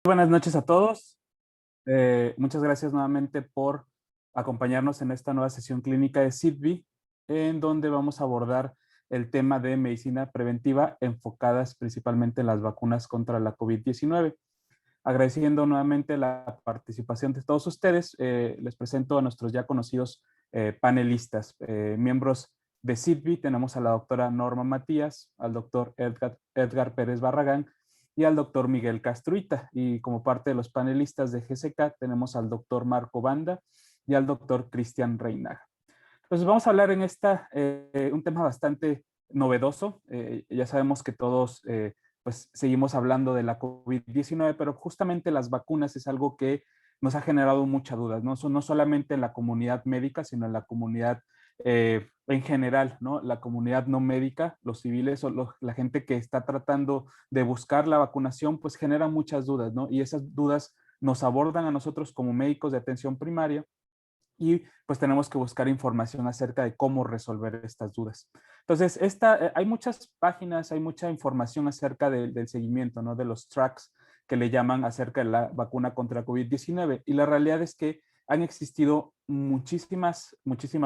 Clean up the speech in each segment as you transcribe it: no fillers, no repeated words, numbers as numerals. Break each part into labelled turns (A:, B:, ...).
A: Buenas noches a todos. Muchas gracias nuevamente por acompañarnos en esta nueva sesión clínica de CIDBI, en donde vamos a abordar el tema de medicina preventiva enfocadas principalmente en las vacunas contra la COVID-19. Agradeciendo nuevamente la participación de todos ustedes, les presento a nuestros ya conocidos panelistas, miembros de CIDBI. Tenemos a la doctora Norma Matías, al doctor Edgar Pérez Barragán y al doctor Miguel Castruita. Y como parte de los panelistas de GCK tenemos al doctor Marco Banda y al doctor Cristian Reinaga. Entonces vamos a hablar en un tema bastante novedoso. Ya sabemos que todos pues seguimos hablando de la COVID-19, pero justamente las vacunas es algo que nos ha generado muchas dudas, ¿no? No solamente en la comunidad médica, sino en la comunidad en general, ¿no? La comunidad no médica, los civiles o la gente que está tratando de buscar la vacunación, pues genera muchas dudas, ¿no? Y esas dudas nos abordan a nosotros como médicos de atención primaria y pues tenemos que buscar información acerca de cómo resolver estas dudas. Entonces, hay muchas páginas, hay mucha información acerca del seguimiento, ¿no? De los tracks que le llaman acerca de la vacuna contra COVID-19. Y la realidad es que han existido muchísimas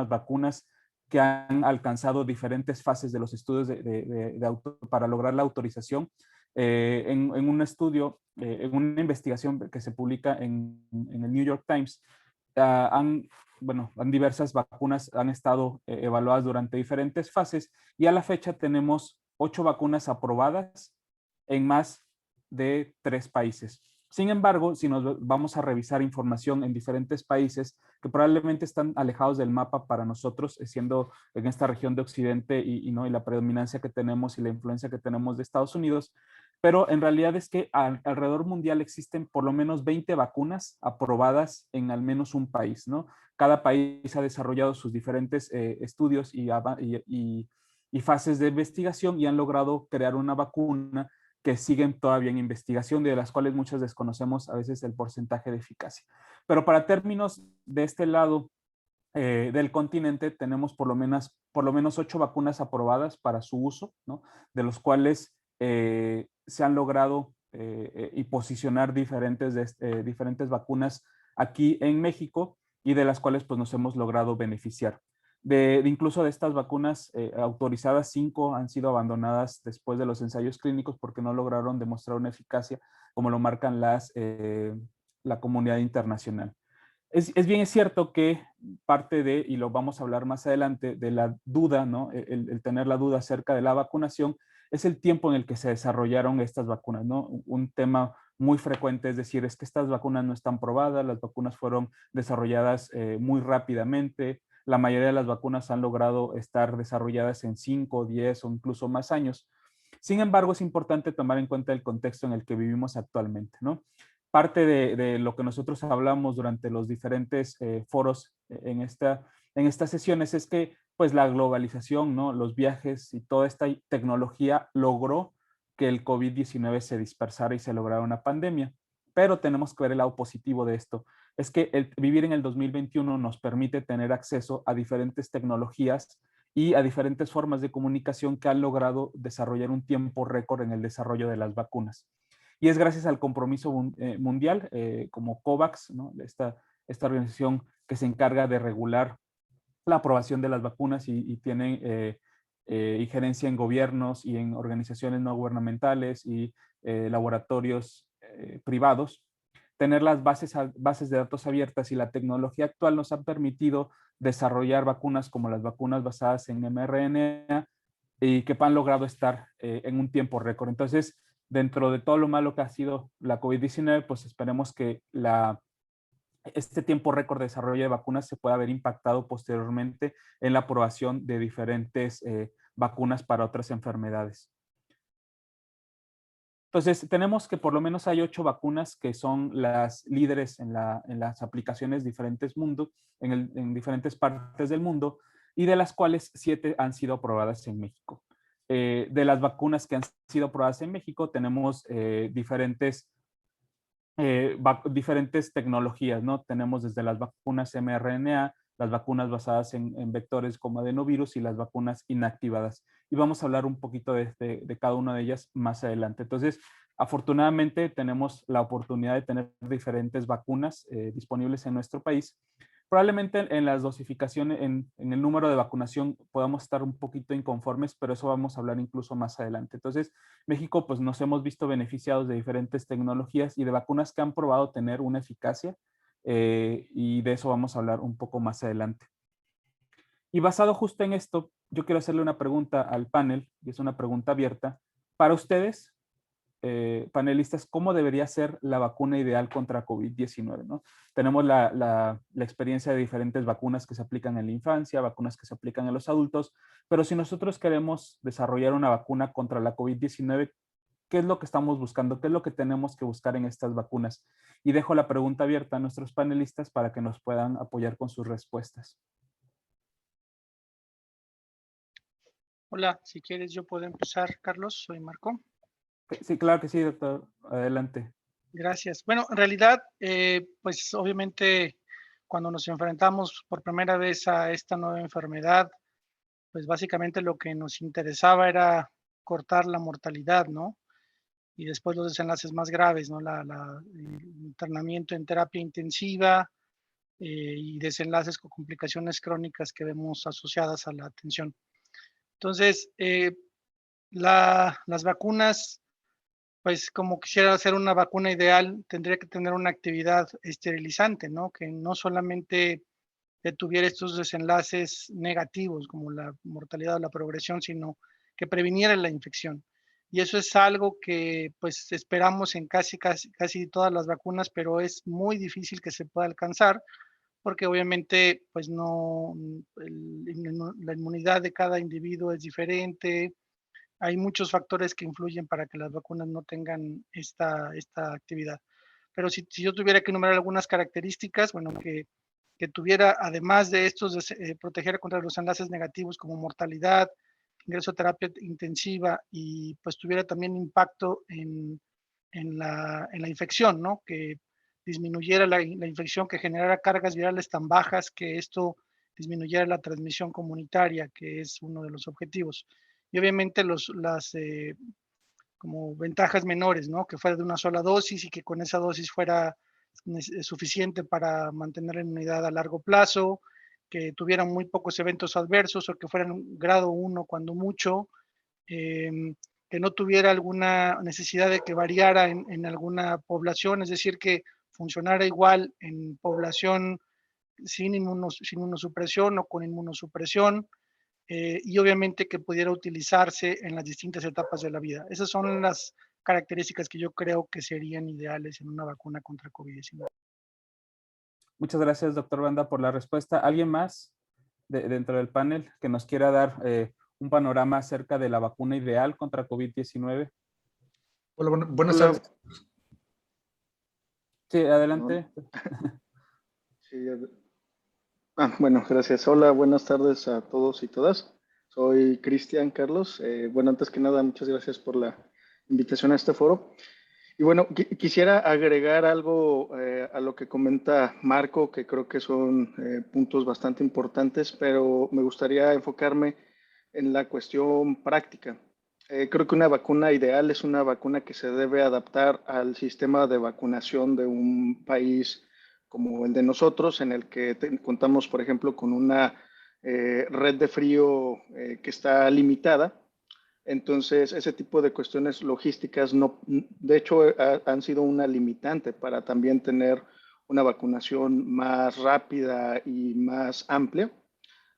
A: vacunas que han alcanzado diferentes fases de los estudios para lograr la autorización. En un estudio, en una investigación que se publica en el New York Times, han diversas vacunas han estado evaluadas durante diferentes fases y a la fecha tenemos 8 vacunas aprobadas en más de 3 países. Sin embargo, si nos vamos a revisar información en diferentes países que probablemente están alejados del mapa para nosotros, siendo en esta región de Occidente ¿no? y la predominancia que tenemos y la influencia que tenemos de Estados Unidos, pero en realidad es que alrededor mundial existen por lo menos 20 vacunas aprobadas en al menos un país, ¿no? Cada país ha desarrollado sus diferentes estudios y fases de investigación y han logrado crear una vacuna que siguen todavía en investigación, de las cuales muchas desconocemos a veces el porcentaje de eficacia. Pero para términos de este lado del continente, tenemos por lo menos 8 vacunas aprobadas para su uso, ¿no? De los cuales se han logrado y posicionar diferentes vacunas aquí en México y de las cuales pues, nos hemos logrado beneficiar. Incluso de estas vacunas autorizadas, 5 han sido abandonadas después de los ensayos clínicos porque no lograron demostrar una eficacia como lo marcan la comunidad internacional. Es cierto que parte y lo vamos a hablar más adelante, de la duda, ¿no? El tener la duda acerca de la vacunación, es el tiempo en el que se desarrollaron estas vacunas, ¿no? Un tema muy frecuente es decir, es que estas vacunas no están probadas, las vacunas fueron desarrolladas muy rápidamente, la mayoría de las vacunas han logrado estar desarrolladas en 5, 10 o incluso más años. Sin embargo, es importante tomar en cuenta el contexto en el que vivimos actualmente, ¿no? Parte de lo que nosotros hablamos durante los diferentes foros en estas sesiones es que pues la globalización, ¿no? Los viajes y toda esta tecnología logró que el COVID-19 se dispersara y se lograra una pandemia. Pero tenemos que ver el lado positivo de esto. Es que vivir en el 2021 nos permite tener acceso a diferentes tecnologías y a diferentes formas de comunicación que han logrado desarrollar un tiempo récord en el desarrollo de las vacunas. Y es gracias al compromiso mundial como COVAX, ¿no? Esta organización que se encarga de regular la aprobación de las vacunas y tiene injerencia en gobiernos y en organizaciones no gubernamentales y laboratorios privados. Tener las bases de datos abiertas y la tecnología actual nos ha permitido desarrollar vacunas como las vacunas basadas en mRNA y que han logrado estar en un tiempo récord. Entonces, dentro de todo lo malo que ha sido la COVID-19, pues esperemos que este tiempo récord de desarrollo de vacunas se pueda ver impactado posteriormente en la aprobación de diferentes vacunas para otras enfermedades. Entonces, tenemos que por lo menos hay 8 vacunas que son las líderes en las aplicaciones en diferentes partes del mundo, y de las cuales 7 han sido aprobadas en México. De las vacunas que han sido aprobadas en México, tenemos diferentes tecnologías, ¿no? Tenemos desde las vacunas mRNA, las vacunas basadas en vectores como adenovirus y las vacunas inactivadas. Y vamos a hablar un poquito de cada una de ellas más adelante. Entonces, Afortunadamente tenemos la oportunidad de tener diferentes vacunas disponibles en nuestro país. Probablemente en las dosificaciones, en el número de vacunación podamos estar un poquito inconformes, pero eso vamos a hablar incluso más adelante. Entonces, México, pues nos hemos visto beneficiados de diferentes tecnologías y de vacunas que han probado tener una eficacia, y de eso vamos a hablar un poco más adelante. Y basado justo en esto, yo quiero hacerle una pregunta al panel, y es una pregunta abierta. Para ustedes, panelistas, ¿cómo debería ser la vacuna ideal contra COVID-19? ¿No? Tenemos la experiencia de diferentes vacunas que se aplican en la infancia, vacunas que se aplican en los adultos, pero si nosotros queremos desarrollar una vacuna contra la COVID-19, ¿qué es lo que estamos buscando? ¿Qué es lo que tenemos que buscar en estas vacunas? Y dejo la pregunta abierta a nuestros panelistas para que nos puedan apoyar con sus respuestas.
B: Hola, si quieres yo puedo empezar, Carlos, soy Marco.
A: Sí, claro que sí, doctor. Adelante.
B: Gracias. Bueno, en realidad, pues obviamente cuando nos enfrentamos por primera vez a esta nueva enfermedad, pues básicamente lo que nos interesaba era cortar la mortalidad, ¿no? Y después los desenlaces más graves, ¿no? El internamiento en terapia intensiva y desenlaces con complicaciones crónicas que vemos asociadas a la atención. Entonces, las vacunas, pues como quisiera hacer una vacuna ideal, tendría que tener una actividad esterilizante, ¿no? Que no solamente tuviera estos desenlaces negativos como la mortalidad o la progresión, sino que previniera la infección. Y eso es algo que pues esperamos en casi todas las vacunas, pero es muy difícil que se pueda alcanzar porque obviamente pues no, la inmunidad de cada individuo es diferente, hay muchos factores que influyen para que las vacunas no tengan esta actividad. Pero si yo tuviera que enumerar algunas características, bueno, que tuviera, además de estos, proteger contra los enlaces negativos como mortalidad, ingreso a terapia intensiva y pues tuviera también impacto en la infección, ¿no? Que disminuyera la infección, que generara cargas virales tan bajas que esto disminuyera la transmisión comunitaria, que es uno de los objetivos. Y obviamente las como ventajas menores, ¿no? Que fuera de una sola dosis y que con esa dosis fuera suficiente para mantener la inmunidad a largo plazo, que tuvieran muy pocos eventos adversos o que fueran grado 1 cuando mucho, que no tuviera alguna necesidad de que variara en alguna población, es decir, que funcionara igual en población sin inmunosupresión o con inmunosupresión, y obviamente que pudiera utilizarse en las distintas etapas de la vida. Esas son las características que yo creo que serían ideales en una vacuna contra COVID-19.
A: Muchas gracias, doctor Banda, por la respuesta. ¿Alguien más dentro del panel que nos quiera dar un panorama acerca de la vacuna ideal contra COVID-19?
C: Hola, buenas
D: Hola.
C: tardes.
A: Sí, adelante.
D: Sí, bueno, gracias. Hola, buenas tardes a todos y todas. Soy Cristian Carlos. Bueno, antes que nada, muchas gracias por la invitación a este foro. Y bueno, quisiera agregar algo a lo que comenta Marco, que creo que son puntos bastante importantes, pero me gustaría enfocarme en la cuestión práctica. Creo que una vacuna ideal es una vacuna que se debe adaptar al sistema de vacunación de un país como el de nosotros, en el que contamos, por ejemplo, con una red de frío que está limitada. Entonces, ese tipo de cuestiones logísticas no, de hecho, han sido una limitante para también tener una vacunación más rápida y más amplia.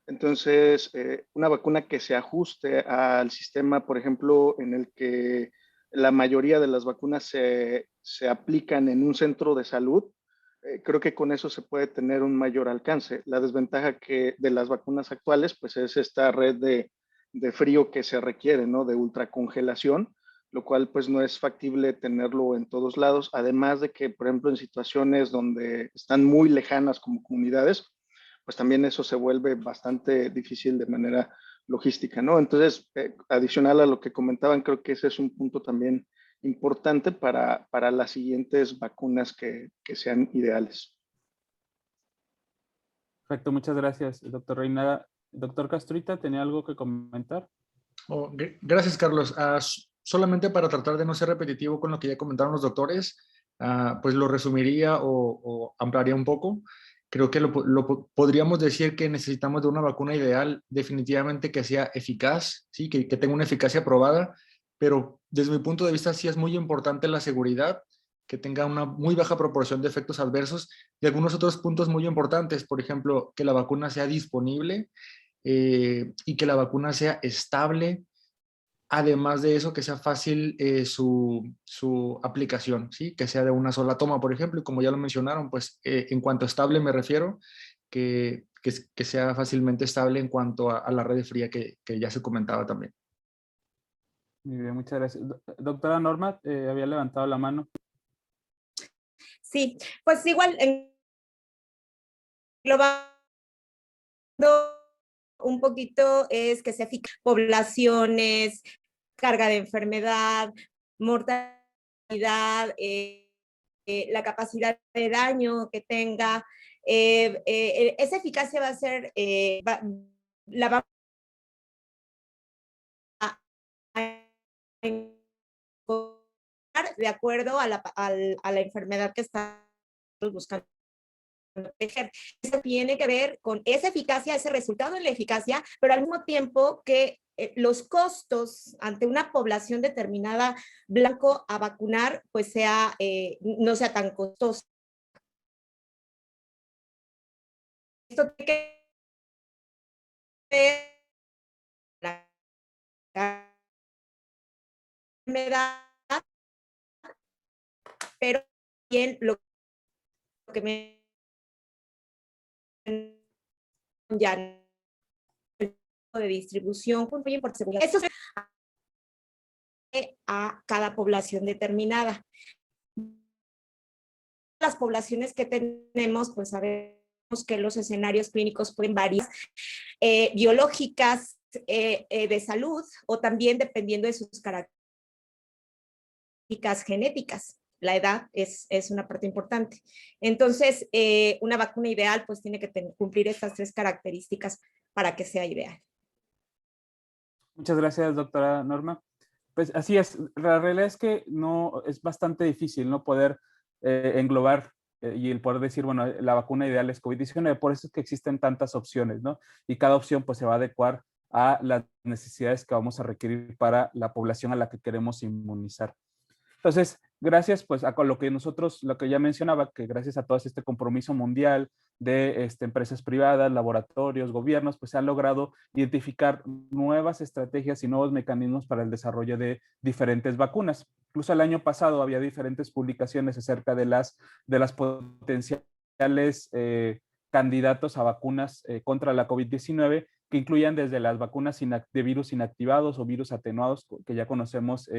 D: Entonces, una vacuna que se ajuste al sistema, por ejemplo, en el que la mayoría de las vacunas se aplican en un centro de salud, creo que con eso se puede tener un mayor alcance. La desventaja de las vacunas actuales, pues es esta red de frío que se requiere, ¿no? De ultracongelación, lo cual pues no es factible tenerlo en todos lados, además de que, por ejemplo, en situaciones donde están muy lejanas como comunidades, pues también eso se vuelve bastante difícil de manera logística, ¿no? Entonces, adicional a lo que comentaban, creo que ese es un punto también importante para las siguientes vacunas que sean ideales.
A: Perfecto, muchas gracias, doctor Reinaga. Doctor Castrita, ¿tenía algo que comentar?
C: Gracias, Carlos. solamente para tratar de no ser repetitivo con lo que ya comentaron los doctores, pues lo resumiría o ampliaría un poco. Creo que podríamos decir que necesitamos de una vacuna ideal, definitivamente que sea eficaz, ¿sí? Que tenga una eficacia probada, pero desde mi punto de vista sí es muy importante la seguridad, que tenga una muy baja proporción de efectos adversos y algunos otros puntos muy importantes, por ejemplo, que la vacuna sea disponible y que la vacuna sea estable. Además de eso, que sea fácil su aplicación, ¿sí? Que sea de una sola toma, por ejemplo, y como ya lo mencionaron, pues en cuanto a estable me refiero, que sea fácilmente estable en cuanto a la red fría que ya se comentaba también.
A: Muy bien, muchas gracias. Doctora Norma, había levantado la mano.
E: Sí, pues igual, englobando un poquito es que se eficaz poblaciones, carga de enfermedad, mortalidad, la capacidad de daño que tenga. Esa eficacia va a ser, la vamos a encontrar de acuerdo a la enfermedad que estamos buscando proteger. Eso tiene que ver con esa eficacia, ese resultado en la eficacia, pero al mismo tiempo que los costos ante una población determinada blanco a vacunar, pues no sea tan costoso. Esto tiene que ver la enfermedad, pero bien lo que me ya de distribución, muy por seguridad. Eso es a cada población determinada. Las poblaciones que tenemos, pues sabemos que los escenarios clínicos pueden variar, biológicas, de salud, o también dependiendo de sus características genéticas. La edad es una parte importante. Entonces, una vacuna ideal pues tiene que cumplir estas 3 características para que sea ideal.
A: Muchas gracias, doctora Norma. Pues así es, la realidad es que no, es bastante difícil no poder englobar y el poder decir, bueno, la vacuna ideal es COVID-19, por eso es que existen tantas opciones, ¿no? Y cada opción pues se va a adecuar a las necesidades que vamos a requerir para la población a la que queremos inmunizar. Entonces, gracias pues a lo que nosotros, lo que ya mencionaba, que gracias a todo este compromiso mundial de empresas privadas, laboratorios, gobiernos, pues se han logrado identificar nuevas estrategias y nuevos mecanismos para el desarrollo de diferentes vacunas. Incluso el año pasado había diferentes publicaciones acerca de las potenciales candidatos a vacunas contra la COVID-19, que incluían desde las vacunas de virus inactivados o virus atenuados, que ya conocemos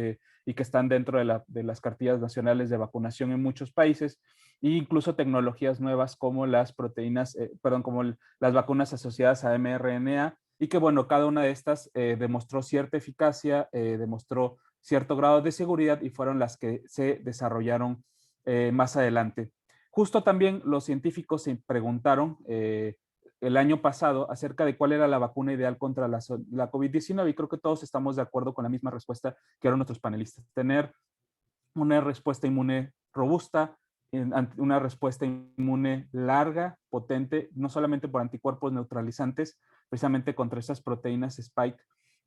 A: y que están dentro de las cartillas nacionales de vacunación en muchos países, e incluso tecnologías nuevas como las proteínas, como las vacunas asociadas a mRNA, y que bueno, cada una de estas demostró cierta eficacia, demostró cierto grado de seguridad y fueron las que se desarrollaron más adelante. Justo también los científicos se preguntaron el año pasado acerca de cuál era la vacuna ideal contra la COVID-19 y creo que todos estamos de acuerdo con la misma respuesta que eran nuestros panelistas. Tener una respuesta inmune robusta, una respuesta inmune larga, potente, no solamente por anticuerpos neutralizantes, precisamente contra esas proteínas Spike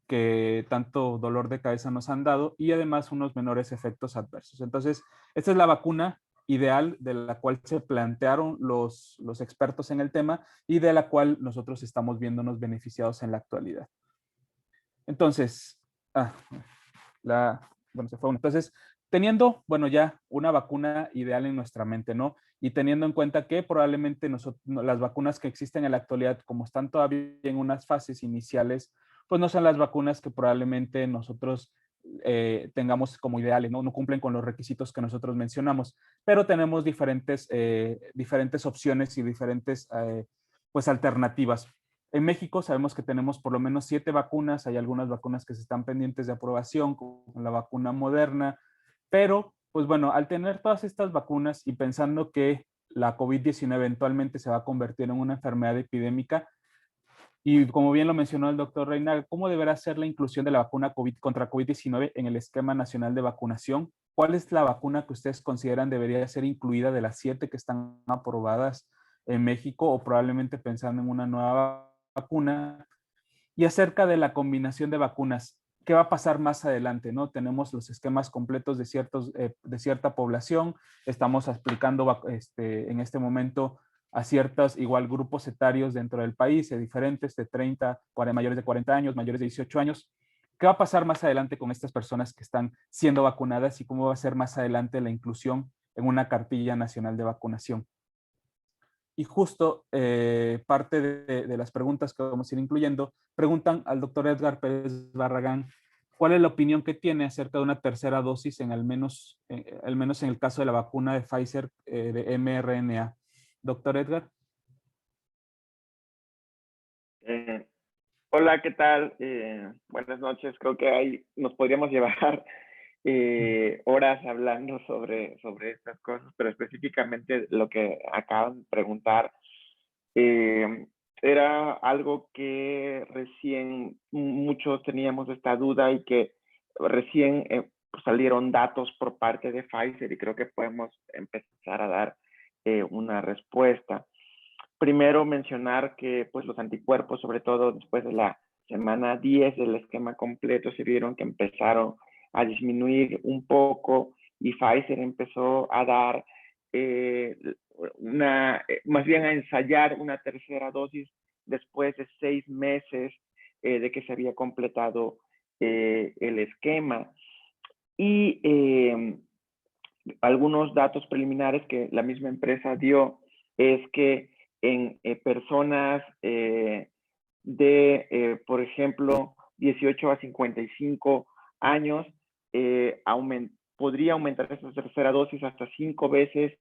A: que tanto dolor de cabeza nos han dado y además unos menores efectos adversos. Entonces, esta es la vacuna ideal de la cual se plantearon los expertos en el tema y de la cual nosotros estamos viéndonos beneficiados en la actualidad. Entonces, bueno, se fue. Entonces, teniendo, bueno, ya una vacuna ideal en nuestra mente, ¿no? Y teniendo en cuenta que probablemente las vacunas que existen en la actualidad, como están todavía en unas fases iniciales, pues no son las vacunas que probablemente nosotros tengamos como ideales, ¿no? No cumplen con los requisitos que nosotros mencionamos, pero tenemos diferentes opciones y diferentes pues alternativas. En México sabemos que tenemos por lo menos 7 vacunas, hay algunas vacunas que se están pendientes de aprobación, como la vacuna Moderna, pero pues bueno, al tener todas estas vacunas y pensando que la COVID-19 eventualmente se va a convertir en una enfermedad epidémica, Y como bien lo mencionó el doctor Reina, ¿cómo deberá ser la inclusión de la vacuna contra COVID-19 en el esquema nacional de vacunación? ¿Cuál es la vacuna que ustedes consideran debería ser incluida de las 7 que están aprobadas en México, o probablemente pensando en una nueva vacuna? Y acerca de la combinación de vacunas, ¿qué va a pasar más adelante? ¿No? Tenemos los esquemas completos de cierta población, estamos aplicando en este momento a ciertos igual grupos etarios dentro del país, diferentes de 30, mayores de 40 años, mayores de 18 años. ¿Qué va a pasar más adelante con estas personas que están siendo vacunadas y cómo va a ser más adelante la inclusión en una cartilla nacional de vacunación? Y justo parte de las preguntas que vamos a ir incluyendo, preguntan al doctor Edgar Pérez Barragán cuál es la opinión que tiene acerca de una tercera dosis, al menos en el caso de la vacuna de Pfizer de mRNA. Doctor Edgar.
F: Hola, ¿qué tal? Buenas noches. Creo que ahí nos podríamos llevar horas hablando sobre estas cosas, pero específicamente lo que acaban de preguntar era algo que recién muchos teníamos esta duda y que recién salieron datos por parte de Pfizer y creo que podemos empezar a dar una respuesta. Primero mencionar que pues, los anticuerpos, sobre todo después de la semana 10 del esquema completo, se vieron que empezaron a disminuir un poco y Pfizer empezó a dar más bien a ensayar una tercera dosis después de 6 meses de que se había completado el esquema. Y algunos datos preliminares que la misma empresa dio es que en personas por ejemplo, 18 a 55 años, podría aumentar esa tercera dosis hasta 5 veces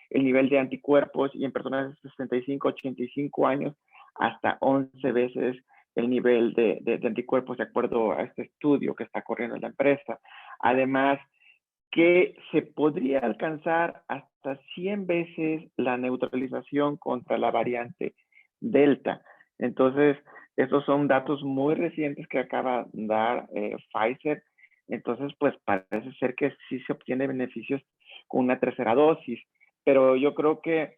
F: el nivel de anticuerpos y en personas de 65 a 85 años hasta 11 veces el nivel de anticuerpos de acuerdo a este estudio que está corriendo en la empresa. Además, que se podría alcanzar hasta 100 veces la neutralización contra la variante Delta. Entonces, estos son datos muy recientes que acaba de dar Pfizer. Entonces, pues parece ser que sí se obtiene beneficios con una tercera dosis. Pero yo creo que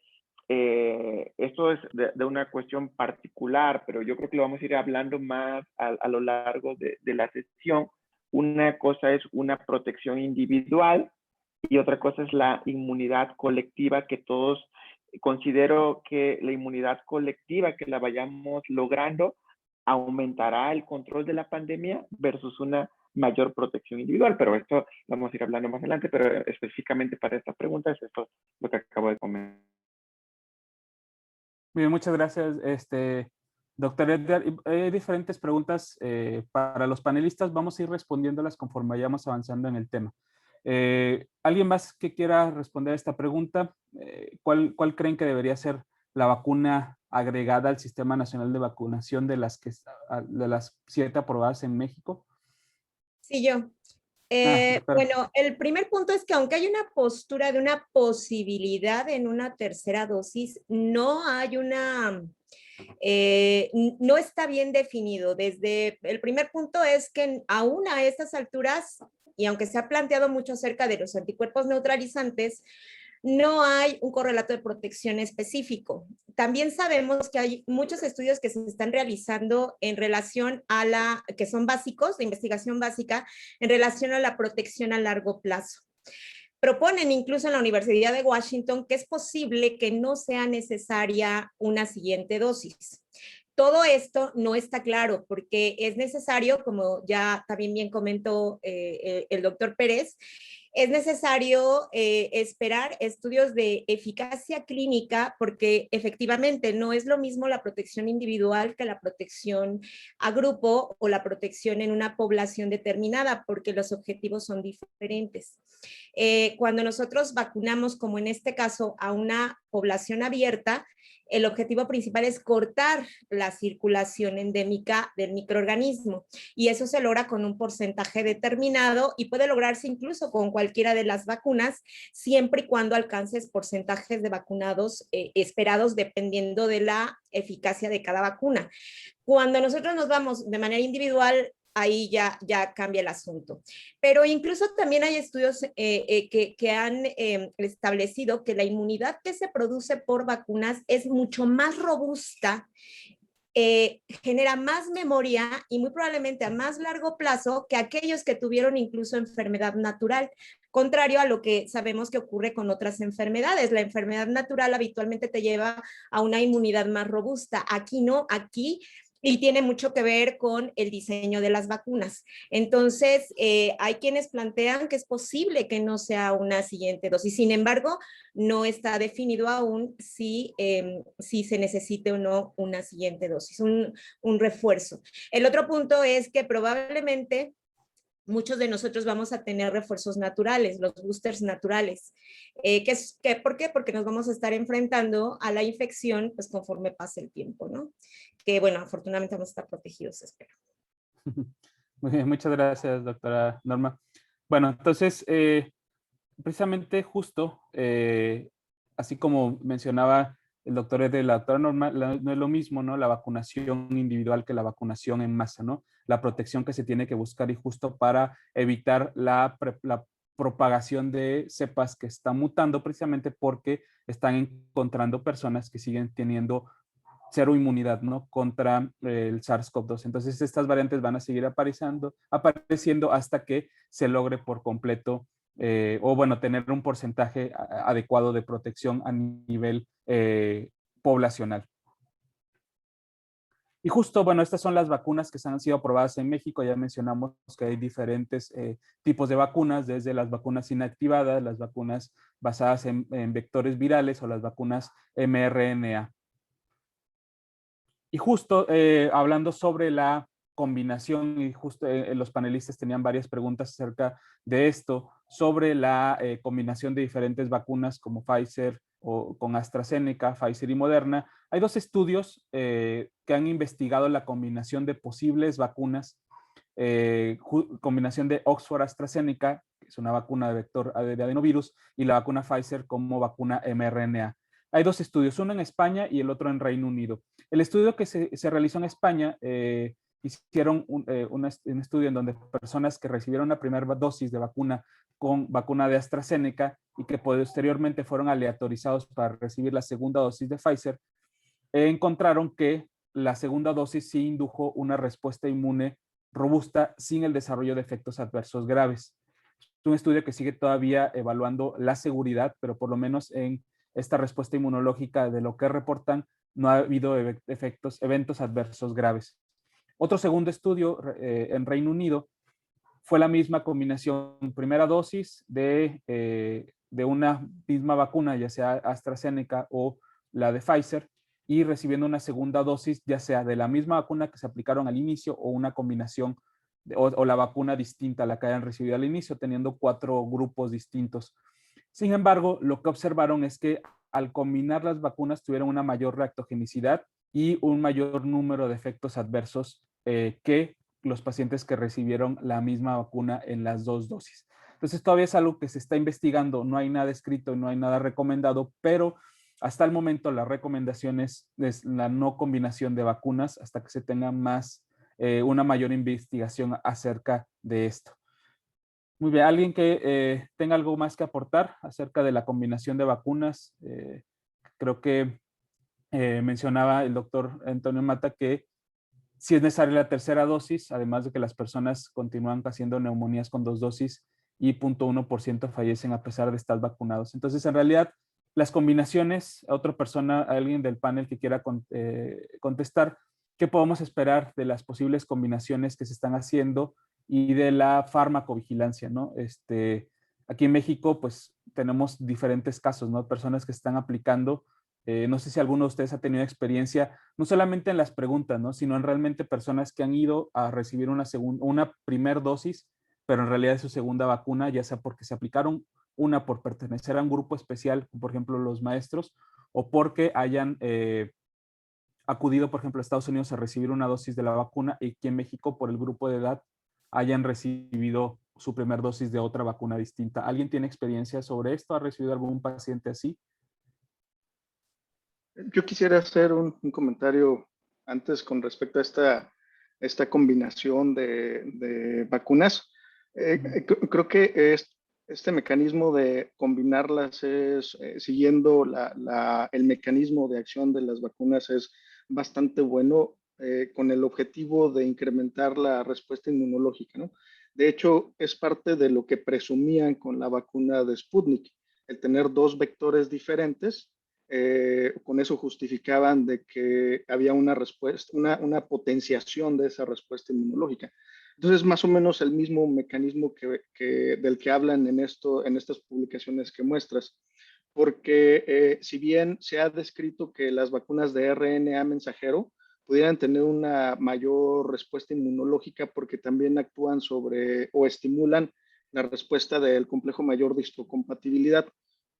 F: esto es de una cuestión particular, pero yo creo que lo vamos a ir hablando más a lo largo de la sesión. Una cosa es una protección individual y otra cosa es la inmunidad colectiva que todos considero que la inmunidad colectiva que la vayamos logrando aumentará el control de la pandemia versus una mayor protección individual, pero esto lo vamos a ir hablando más adelante, pero específicamente para esta pregunta es esto lo que acabo de comentar.
A: Bien, muchas gracias, doctor Edgar. Hay diferentes preguntas para los panelistas. Vamos a ir respondiéndolas conforme vayamos avanzando en el tema. ¿Alguien más que quiera responder a esta pregunta? ¿Cuál creen que debería ser la vacuna agregada al Sistema Nacional de Vacunación de las 7 aprobadas en México?
E: Sí, yo. Bueno, el primer punto es que aunque hay una postura de una posibilidad en una tercera dosis, no hay no está bien definido. Desde el primer punto es que aún a estas alturas, y aunque se ha planteado mucho acerca de los anticuerpos neutralizantes, no hay un correlato de protección específico. También sabemos que hay muchos estudios que se están realizando en relación a que son básicos, de investigación básica, en relación a la protección a largo plazo. Proponen incluso en la Universidad de Washington que es posible que no sea necesaria una siguiente dosis. Todo esto no está claro porque es necesario, como ya también bien comentó el doctor Pérez, es necesario esperar estudios de eficacia clínica porque efectivamente no es lo mismo la protección individual que la protección a grupo o la protección en una población determinada porque los objetivos son diferentes. Cuando nosotros vacunamos, como en este caso, a una población abierta, el objetivo principal es cortar la circulación endémica del microorganismo y eso se logra con un porcentaje determinado y puede lograrse incluso con cualquiera de las vacunas, siempre y cuando alcances porcentajes de vacunados esperados dependiendo de la eficacia de cada vacuna. Cuando nosotros nos vamos de manera individual, ahí ya cambia el asunto. Pero incluso también hay estudios que han establecido que la inmunidad que se produce por vacunas es mucho más robusta, genera más memoria y muy probablemente a más largo plazo que aquellos que tuvieron incluso enfermedad natural, contrario a lo que sabemos que ocurre con otras enfermedades. La enfermedad natural habitualmente te lleva a una inmunidad más robusta. Aquí no, aquí y tiene mucho que ver con el diseño de las vacunas. Entonces, hay quienes plantean que es posible que no sea una siguiente dosis. Sin embargo, no está definido aún si se necesite o no una siguiente dosis, un refuerzo. El otro punto es que probablemente muchos de nosotros vamos a tener refuerzos naturales, los boosters naturales. ¿Por qué? Porque nos vamos a estar enfrentando a la infección pues, conforme pase el tiempo, ¿no? Que bueno, afortunadamente vamos a estar protegidos, espero.
A: Muy bien, muchas gracias, doctora Norma. Bueno, entonces, precisamente justo, así como mencionaba el doctor Eder, la doctora Norma, no es lo mismo, ¿no? La vacunación individual que la vacunación en masa, ¿no? La protección que se tiene que buscar y justo para evitar la propagación de cepas que están mutando precisamente porque están encontrando personas que siguen teniendo cero inmunidad, ¿no? Contra el SARS-CoV-2. Entonces, estas variantes van a seguir apareciendo hasta que se logre por completo o bueno, tener un porcentaje adecuado de protección a nivel poblacional. Y justo, bueno, estas son las vacunas que han sido aprobadas en México. Ya mencionamos que hay diferentes tipos de vacunas, desde las vacunas inactivadas, las vacunas basadas en vectores virales o las vacunas mRNA. Y justo hablando sobre la combinación, y justo los panelistas tenían varias preguntas acerca de esto, sobre la combinación de diferentes vacunas como Pfizer o con AstraZeneca, Pfizer y Moderna. Hay dos estudios que han investigado la combinación de posibles vacunas, combinación de Oxford-AstraZeneca, que es una vacuna de vector de adenovirus, y la vacuna Pfizer como vacuna mRNA. Hay dos estudios, uno en España y el otro en Reino Unido. El estudio que se realizó en España, hicieron un estudio en donde personas que recibieron la primera dosis de vacuna con vacuna de AstraZeneca y que posteriormente fueron aleatorizados para recibir la segunda dosis de Pfizer, encontraron que la segunda dosis sí indujo una respuesta inmune robusta sin el desarrollo de efectos adversos graves. Es un estudio que sigue todavía evaluando la seguridad, pero por lo menos en esta respuesta inmunológica de lo que reportan, no ha habido eventos adversos graves. Otro segundo estudio en Reino Unido fue la misma combinación, primera dosis de una misma vacuna, ya sea AstraZeneca o la de Pfizer, y recibiendo una segunda dosis, ya sea de la misma vacuna que se aplicaron al inicio o una combinación o la vacuna distinta a la que hayan recibido al inicio, teniendo 4 grupos distintos. Sin embargo, lo que observaron es que al combinar las vacunas tuvieron una mayor reactogenicidad y un mayor número de efectos adversos que los pacientes que recibieron la misma vacuna en las 2 dosis. Entonces todavía es algo que se está investigando, no hay nada escrito, no hay nada recomendado, pero hasta el momento la recomendación es la no combinación de vacunas hasta que se tenga una mayor investigación acerca de esto. Muy bien, ¿alguien que tenga algo más que aportar acerca de la combinación de vacunas? Creo que mencionaba el doctor Antonio Mata que si es necesaria la tercera dosis, además de que las personas continúan haciendo neumonías con 2 dosis y 0.1% fallecen a pesar de estar vacunados. Entonces, en realidad, las combinaciones, alguien del panel que quiera contestar, ¿qué podemos esperar de las posibles combinaciones que se están haciendo y de la farmacovigilancia, ¿no? Aquí en México, pues, tenemos diferentes casos, ¿no? Personas que están aplicando. No sé si alguno de ustedes ha tenido experiencia, no solamente en las preguntas, ¿no? Sino en realmente personas que han ido a recibir una primer dosis, pero en realidad es su segunda vacuna, ya sea porque se aplicaron una por pertenecer a un grupo especial, por ejemplo, los maestros, o porque hayan acudido, por ejemplo, a Estados Unidos a recibir una dosis de la vacuna y aquí en México, por el grupo de edad, hayan recibido su primer dosis de otra vacuna distinta. ¿Alguien tiene experiencia sobre esto? ¿Ha recibido algún paciente así?
D: Yo quisiera hacer un comentario antes con respecto a esta combinación de vacunas. Creo que este mecanismo de combinarlas es, siguiendo el mecanismo de acción de las vacunas, es bastante bueno, con el objetivo de incrementar la respuesta inmunológica, ¿no? De hecho, es parte de lo que presumían con la vacuna de Sputnik, el tener dos vectores diferentes. Con eso justificaban de que había una respuesta, una potenciación de esa respuesta inmunológica. Entonces, más o menos el mismo mecanismo del que hablan en estas publicaciones que muestras, porque si bien se ha descrito que las vacunas de RNA mensajero pudieran tener una mayor respuesta inmunológica porque también actúan sobre o estimulan la respuesta del complejo mayor de histocompatibilidad,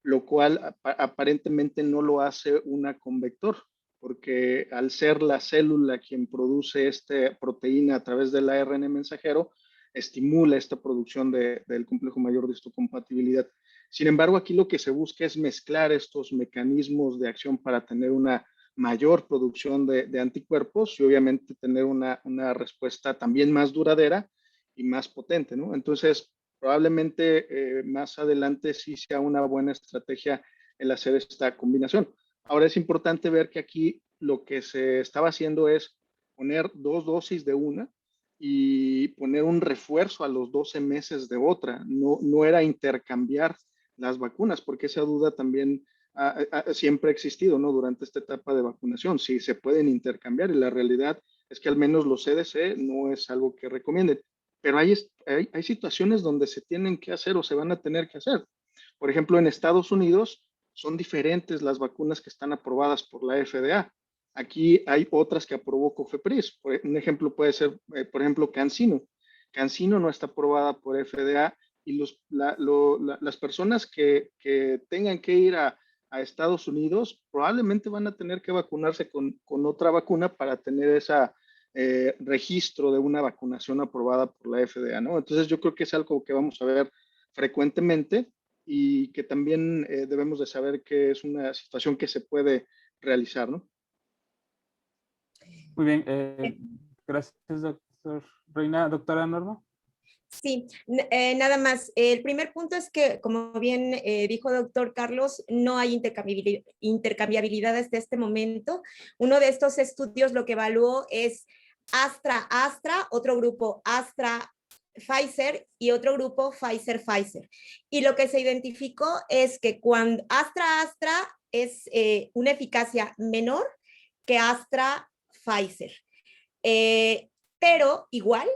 D: lo cual aparentemente no lo hace una con vector, porque al ser la célula quien produce esta proteína a través del ARN mensajero, estimula esta producción del complejo mayor de histocompatibilidad. Sin embargo, aquí lo que se busca es mezclar estos mecanismos de acción para tener una mayor producción de anticuerpos y obviamente tener una respuesta también más duradera y más potente, ¿no? Entonces, probablemente más adelante sí sea una buena estrategia el hacer esta combinación. Ahora es importante ver que aquí lo que se estaba haciendo es poner 2 dosis de una y poner un refuerzo a los 12 meses de otra. No era intercambiar las vacunas, porque esa duda también siempre ha existido, ¿no? Durante esta etapa de vacunación, si se pueden intercambiar, y la realidad es que al menos los CDC no es algo que recomienden, pero hay situaciones donde se tienen que hacer o se van a tener que hacer. Por ejemplo, en Estados Unidos son diferentes las vacunas que están aprobadas por la FDA. Aquí hay otras que aprobó COFEPRIS. Un ejemplo puede ser, por ejemplo, CanSino. CanSino no está aprobada por FDA y las personas que tengan que ir a Estados Unidos probablemente van a tener que vacunarse con otra vacuna para tener ese registro de una vacunación aprobada por la FDA, ¿no? Entonces yo creo que es algo que vamos a ver frecuentemente y que también debemos de saber que es una situación que se puede realizar, ¿no?
A: Muy bien, gracias, doctor Reina. Doctora Norma.
E: Sí, nada más. El primer punto es que, como bien dijo doctor Carlos, no hay intercambiabilidad hasta este momento. Uno de estos estudios lo que evaluó es Astra, otro grupo Astra-Pfizer y otro grupo Pfizer-Pfizer. Y lo que se identificó es que cuando Astra es una eficacia menor que Astra-Pfizer. Pero igual,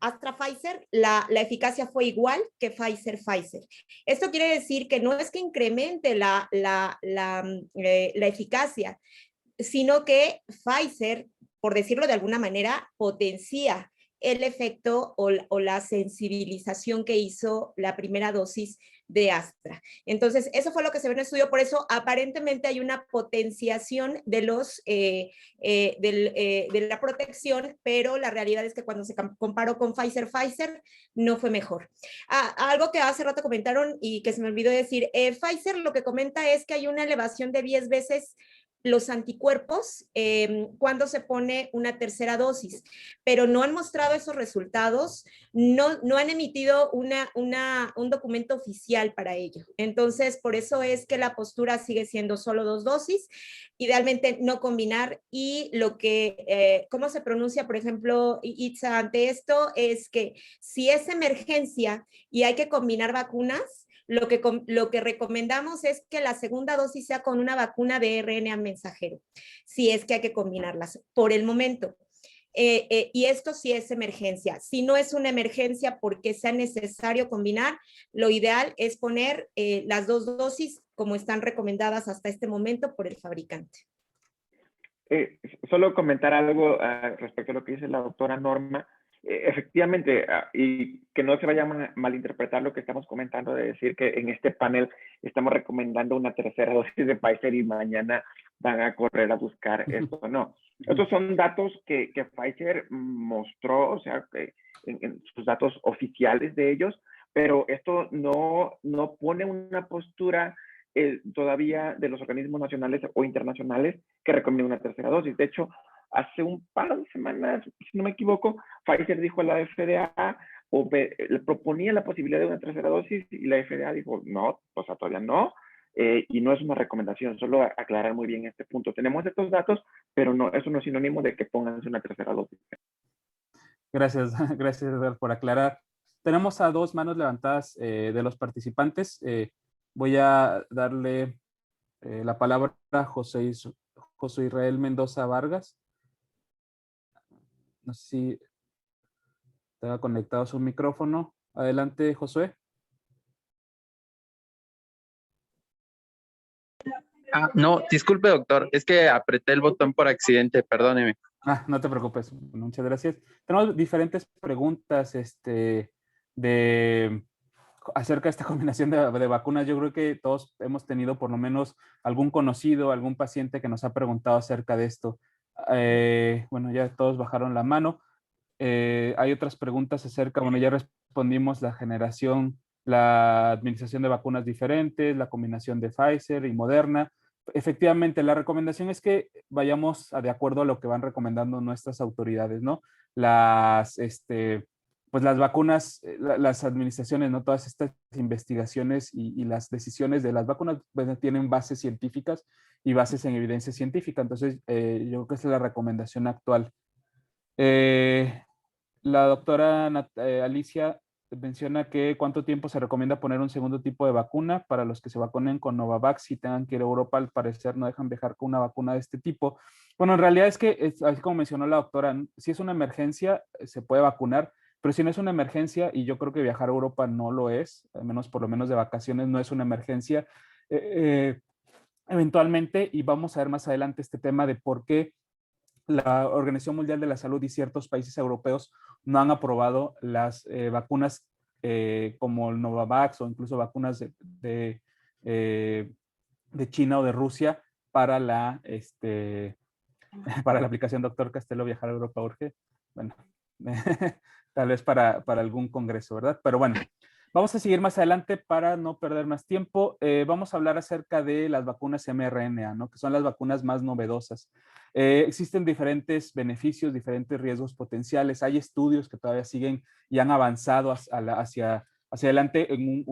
E: Astra-Pfizer, la eficacia fue igual que Pfizer-Pfizer. Esto quiere decir que no es que incremente la eficacia, sino que Pfizer, por decirlo de alguna manera, potencia el efecto o la sensibilización que hizo la primera dosis de Astra. Entonces, eso fue lo que se ve en el estudio, por eso aparentemente hay una potenciación de la protección, pero la realidad es que cuando se comparó con Pfizer no fue mejor. Algo que hace rato comentaron y que se me olvidó decir, Pfizer lo que comenta es que hay una elevación de 10 veces los anticuerpos cuando se pone una tercera dosis, pero no han mostrado esos resultados, no han emitido un documento oficial para ello. Entonces, por eso es que la postura sigue siendo solo 2 dosis, idealmente no combinar, y lo que, ¿cómo se pronuncia, por ejemplo, Itza, ante esto? Es que si es emergencia y hay que combinar vacunas, lo que recomendamos es que la segunda dosis sea con una vacuna de RNA mensajero, si es que hay que combinarlas por el momento. Y esto sí es emergencia. Si no es una emergencia porque sea necesario combinar, lo ideal es poner las 2 dosis como están recomendadas hasta este momento por el fabricante.
F: Solo comentar algo respecto a lo que dice la doctora Norma. Efectivamente, y que no se vaya a malinterpretar lo que estamos comentando de decir que en este panel estamos recomendando una tercera dosis de Pfizer y mañana van a correr a buscar esto. No, estos son datos que Pfizer mostró, o sea, en sus datos oficiales de ellos, pero esto no pone una postura todavía de los organismos nacionales o internacionales que recomienden una tercera dosis. De hecho, hace un par de semanas, si no me equivoco, Pfizer dijo a la FDA le proponía la posibilidad de una tercera dosis y la FDA dijo no, o sea, todavía no, y no es una recomendación, solo aclarar muy bien este punto. Tenemos estos datos, pero no, eso no es sinónimo de que pónganse una tercera dosis.
A: Gracias, gracias Edgar, por aclarar. Tenemos a 2 manos levantadas de los participantes. Voy a darle la palabra a José Israel Mendoza Vargas. No sé si estaba conectado su micrófono. Adelante, Josué.
G: No, disculpe, doctor. Es que apreté el botón por accidente, perdóneme.
A: No te preocupes. Muchas gracias. Tenemos diferentes preguntas acerca de esta combinación de vacunas. Yo creo que todos hemos tenido por lo menos algún conocido, algún paciente que nos ha preguntado acerca de esto. Bueno, ya todos bajaron la mano. Hay otras preguntas acerca, bueno, ya respondimos la administración de vacunas diferentes, la combinación de Pfizer y Moderna. Efectivamente, la recomendación es que vayamos de acuerdo a lo que van recomendando nuestras autoridades, ¿no? Pues las vacunas, las administraciones, ¿no? Todas estas investigaciones y las decisiones de las vacunas pues, tienen bases científicas y bases en evidencia científica. Entonces, yo creo que esa es la recomendación actual. La doctora Alicia menciona que cuánto tiempo se recomienda poner un segundo tipo de vacuna para los que se vacunen con Novavax y tengan que ir a Europa. Al parecer no dejan viajar con una vacuna de este tipo. Bueno, en realidad es que, así como mencionó la doctora, si es una emergencia se puede vacunar, pero si no es una emergencia, y yo creo que viajar a Europa no lo es, al menos por lo menos de vacaciones no es una emergencia, eventualmente, y vamos a ver más adelante este tema de por qué la Organización Mundial de la Salud y ciertos países europeos no han aprobado las vacunas como el Novavax o incluso vacunas de China o de Rusia para para la aplicación. Doctor Castelo, viajar a Europa urge. Bueno, tal vez para algún congreso, ¿verdad? Pero bueno, vamos a seguir más adelante para no perder más tiempo. Vamos a hablar acerca de las vacunas mRNA, ¿no? Que son las vacunas más novedosas. Existen diferentes beneficios, diferentes riesgos potenciales. Hay estudios que todavía siguen y han avanzado hacia adelante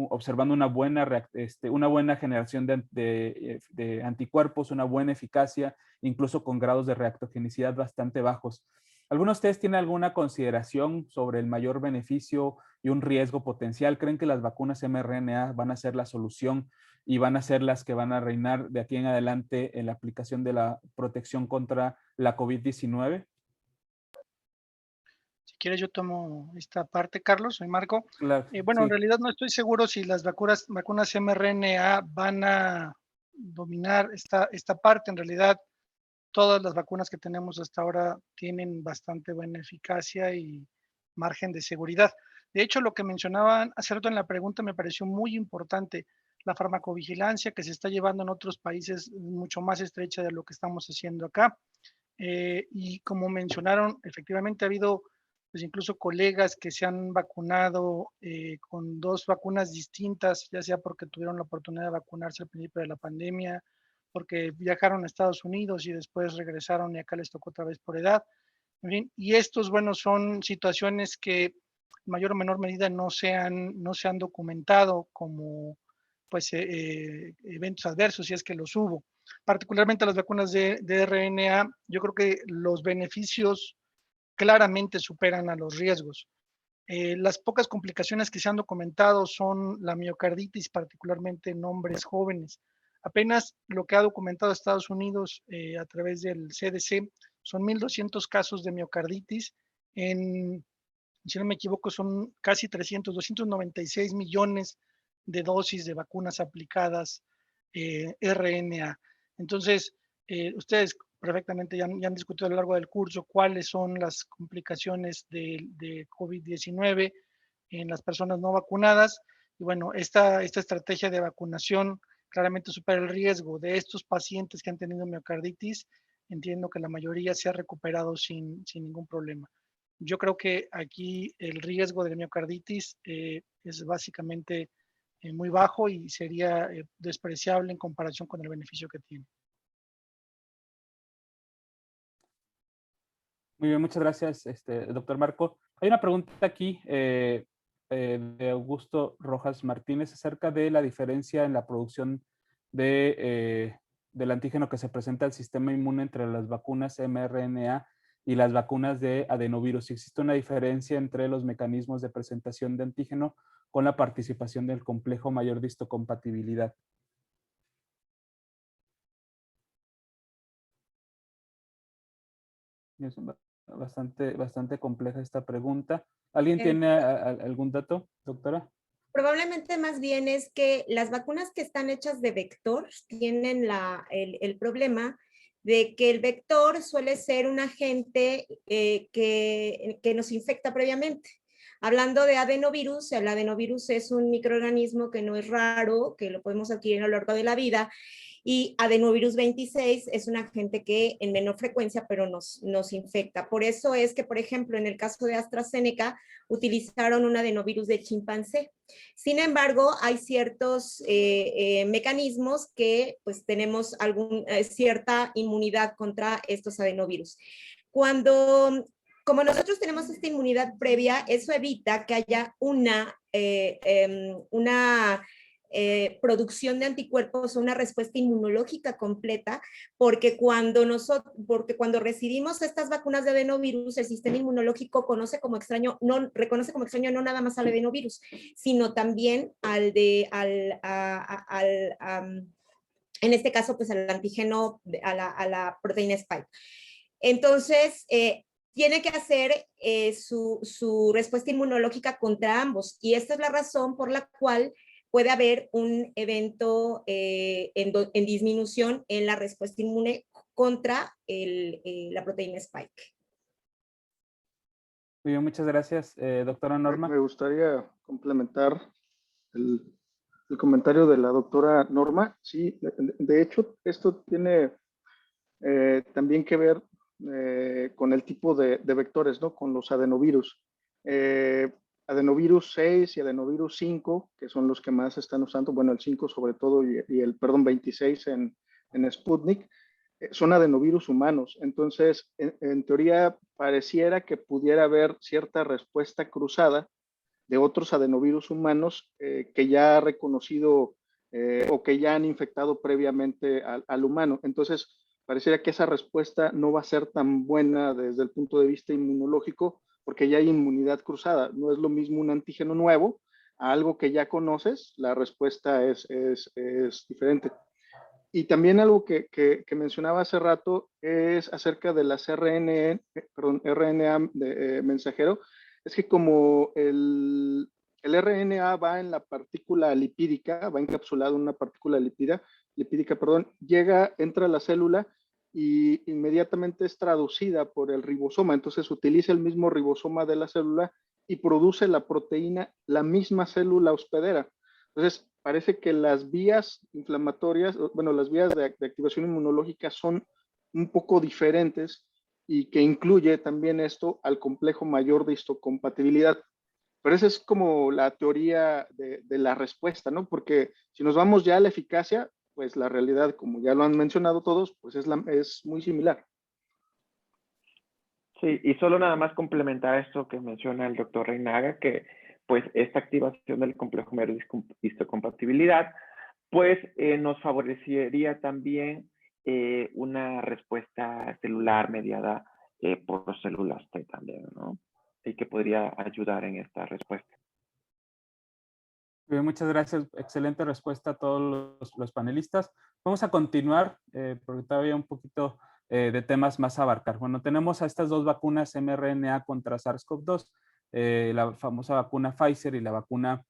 A: observando una buena generación de anticuerpos, una buena eficacia, incluso con grados de reactogenicidad bastante bajos. ¿Algunos de ustedes tienen alguna consideración sobre el mayor beneficio y un riesgo potencial? ¿Creen que las vacunas mRNA van a ser la solución y van a ser las que van a reinar de aquí en adelante en la aplicación de la protección contra la COVID-19?
B: Si quieres, yo tomo esta parte, Carlos. Soy Marco.
A: Claro,
B: bueno,
A: sí.
B: en realidad no estoy seguro si las vacunas mRNA van a dominar esta parte. En realidad, todas las vacunas que tenemos hasta ahora tienen bastante buena eficacia y margen de seguridad. De hecho, lo que mencionaban hace rato en la pregunta me pareció muy importante. La farmacovigilancia que se está llevando en otros países mucho más estrecha de lo que estamos haciendo acá. Y como mencionaron, efectivamente ha habido pues incluso colegas que se han vacunado con 2 vacunas distintas, ya sea porque tuvieron la oportunidad de vacunarse al principio de la pandemia, porque viajaron a Estados Unidos y después regresaron y acá les tocó otra vez por edad. En fin, y estos, bueno, son situaciones que en mayor o menor medida no se han documentado como pues eventos adversos, si es que los hubo. Particularmente las vacunas de RNA, yo creo que los beneficios claramente superan a los riesgos. Las pocas complicaciones que se han documentado son la miocarditis, particularmente en hombres jóvenes. Apenas lo que ha documentado Estados Unidos a través del CDC son 1,200 casos de miocarditis. Si no me equivoco, son casi 296 millones de dosis de vacunas aplicadas RNA. Entonces, ustedes perfectamente, ya han discutido a lo largo del curso cuáles son las complicaciones de COVID-19 en las personas no vacunadas. Y bueno, esta estrategia de vacunación claramente supera el riesgo de estos pacientes que han tenido miocarditis. Entiendo que la mayoría se ha recuperado sin ningún problema. Yo creo que aquí el riesgo de miocarditis es básicamente muy bajo y sería despreciable en comparación con el beneficio que tiene.
A: Muy bien, muchas gracias, doctor Marco. Hay una pregunta aquí de Augusto Rojas Martínez acerca de la diferencia en la producción del antígeno que se presenta al sistema inmune entre las vacunas mRNA y las vacunas de adenovirus. Si existe una diferencia entre los mecanismos de presentación de antígeno con la participación del complejo mayor de histocompatibilidad. Es bastante compleja esta pregunta. ¿Alguien tiene algún dato, doctora?
E: Probablemente más bien es que las vacunas que están hechas de vector tienen el problema de que el vector suele ser un agente que nos infecta previamente. Hablando de adenovirus, el adenovirus es un microorganismo que no es raro, que lo podemos adquirir a lo largo de la vida, y adenovirus 26 es un agente que en menor frecuencia, pero nos infecta. Por eso es que, por ejemplo, en el caso de AstraZeneca, utilizaron un adenovirus de chimpancé. Sin embargo, hay ciertos mecanismos que pues tenemos cierta inmunidad contra estos adenovirus. Como nosotros tenemos esta inmunidad previa, eso evita que haya una producción de anticuerpos o una respuesta inmunológica completa, porque cuando recibimos estas vacunas de adenovirus, el sistema inmunológico reconoce como extraño no nada más al adenovirus, sino también en este caso, pues al antígeno, a la proteína spike. Entonces, tiene que hacer su respuesta inmunológica contra ambos, y esta es la razón por la cual puede haber un evento en disminución en la respuesta inmune contra la proteína spike.
A: Muy bien, muchas gracias, doctora Norma.
D: Me gustaría complementar el comentario de la doctora Norma. Sí, de hecho, esto tiene también que ver con el tipo de vectores, ¿no? Con los adenovirus. Adenovirus 6 y adenovirus 5, que son los que más se están usando, bueno, el 5 sobre todo y el 26 en Sputnik, son adenovirus humanos. Entonces, en teoría, pareciera que pudiera haber cierta respuesta cruzada de otros adenovirus humanos que ya ha reconocido o que ya han infectado previamente al humano. Entonces, pareciera que esa respuesta no va a ser tan buena desde el punto de vista inmunológico, porque ya hay inmunidad cruzada. No es lo mismo un antígeno nuevo a algo que ya conoces, la respuesta es diferente. Y también algo que mencionaba hace rato es acerca de las RNA mensajero, es que como el RNA va en la partícula lipídica, va encapsulado en una partícula lipídica, entra a la célula y inmediatamente es traducida por el ribosoma. Entonces utiliza el mismo ribosoma de la célula y produce la proteína, la misma célula hospedera. Entonces parece que las vías inflamatorias, bueno, las vías de activación inmunológica son un poco diferentes y que incluye también esto al complejo mayor de histocompatibilidad. Pero esa es como la teoría de la respuesta, ¿no? Porque si nos vamos ya a la eficacia, pues la realidad, como ya lo han mencionado todos, pues es muy similar.
F: Sí, y solo nada más complementar esto que menciona el doctor Reinaga, que pues esta activación del complejo mayor de histocompatibilidad, pues nos favorecería también una respuesta celular mediada por células T también, ¿no? Y que podría ayudar en esta respuesta.
A: Bien, muchas gracias. Excelente respuesta a todos los panelistas. Vamos a continuar porque todavía hay un poquito de temas más a abarcar. Bueno, tenemos a estas dos vacunas mRNA contra SARS-CoV-2, la famosa vacuna Pfizer y la vacuna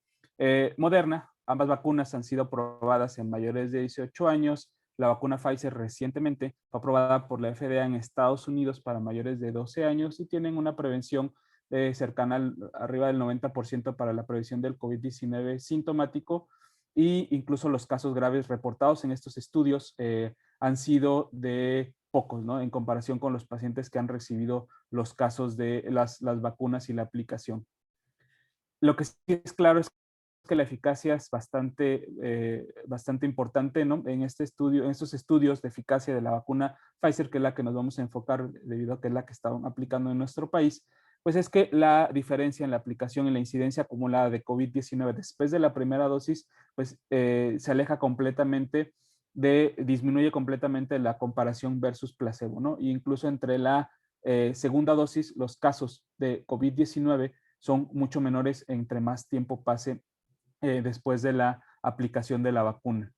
A: Moderna. Ambas vacunas han sido probadas en mayores de 18 años. la vacuna Pfizer recientemente fue aprobada por la FDA en Estados Unidos para mayores de 12 años y tienen una prevención cercana arriba del 90% para la prevención del COVID-19 sintomático, y incluso los casos graves reportados en estos estudios han sido de pocos, ¿no? En comparación con los pacientes que han recibido los casos de las vacunas y la aplicación. Lo que sí es claro es que la eficacia es bastante importante, ¿no? En estos estudios de eficacia de la vacuna Pfizer, que es la que nos vamos a enfocar debido a que es la que están aplicando en nuestro país, pues es que la diferencia en la aplicación y la incidencia acumulada de COVID-19 después de la primera dosis, pues se aleja completamente disminuye completamente la comparación versus placebo, ¿no? E incluso entre la segunda dosis, los casos de COVID-19 son mucho menores entre más tiempo pase después de la aplicación de la vacuna.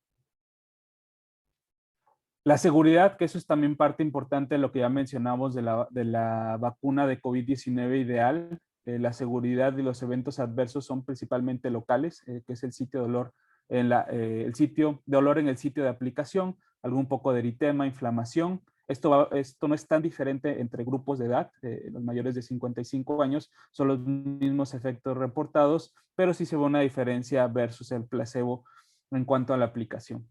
A: La seguridad, que eso es también parte importante de lo que ya mencionamos de la vacuna de COVID-19 ideal. La seguridad y los eventos adversos son principalmente locales, que es el sitio de dolor el sitio de dolor en el sitio de aplicación, algún poco de eritema, inflamación. Esto no es tan diferente entre grupos de edad. Los mayores de 55 años son los mismos efectos reportados, pero sí se ve una diferencia versus el placebo en cuanto a la aplicación.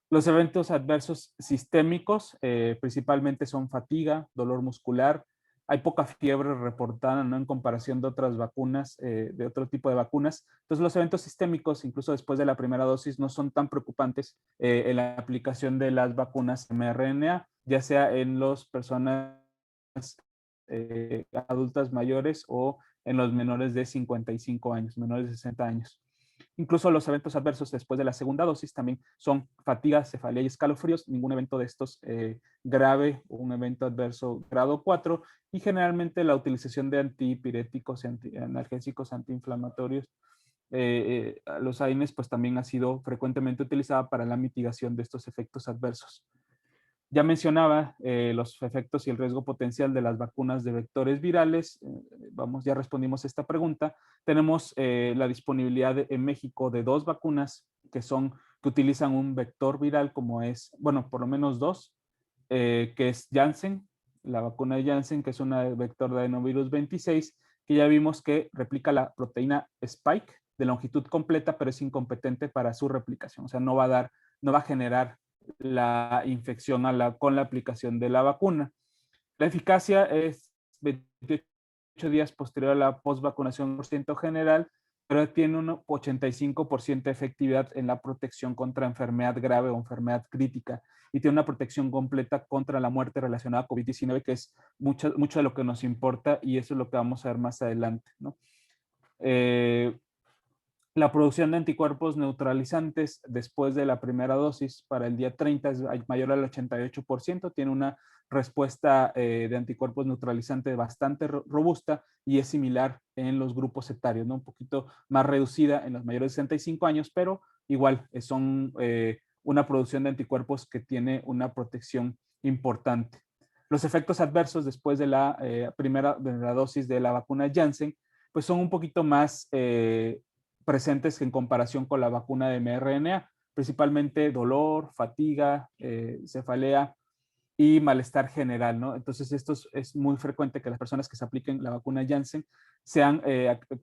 A: Los eventos adversos sistémicos principalmente son fatiga, dolor muscular. Hay poca fiebre reportada, ¿no? En comparación de otras vacunas, de otro tipo de vacunas. Entonces, los eventos sistémicos, incluso después de la primera dosis, no son tan preocupantes en la aplicación de las vacunas mRNA, ya sea en las personas adultas mayores o en los menores de 55 años, menores de 60 años. Incluso los eventos adversos después de la segunda dosis también son fatiga, cefalea y escalofríos. Ningún evento de estos grave o un evento adverso grado 4. Y generalmente la utilización de antipiréticos y analgésicos antiinflamatorios, los AINES, pues también ha sido frecuentemente utilizada para la mitigación de estos efectos adversos. Ya mencionaba los efectos y el riesgo potencial de las vacunas de vectores virales. Ya respondimos esta pregunta. Tenemos la disponibilidad en México de 2 vacunas que utilizan un vector viral como es, bueno, por lo menos 2, que es Janssen, la vacuna de Janssen, que es una vector de adenovirus 26, que ya vimos que replica la proteína Spike de longitud completa, pero es incompetente para su replicación. O sea, no va a generar la infección con la aplicación de la vacuna. La eficacia es 28 días posterior a la postvacunación % general, pero tiene un 85% de efectividad en la protección contra enfermedad grave o enfermedad crítica, y tiene una protección completa contra la muerte relacionada a COVID-19, que es mucho de lo que nos importa, y eso es lo que vamos a ver más adelante, ¿no? La producción de anticuerpos neutralizantes después de la primera dosis para el día 30 es mayor al 88%, tiene una respuesta de anticuerpos neutralizantes bastante robusta y es similar en los grupos etarios, ¿no? Un poquito más reducida en los mayores de 65 años, pero igual son una producción de anticuerpos que tiene una protección importante. Los efectos adversos después de la dosis de la vacuna Janssen, pues son un poquito más presentes en comparación con la vacuna de mRNA, principalmente dolor, fatiga, cefalea y malestar general, ¿no? Entonces, esto es muy frecuente que las personas que se apliquen la vacuna Janssen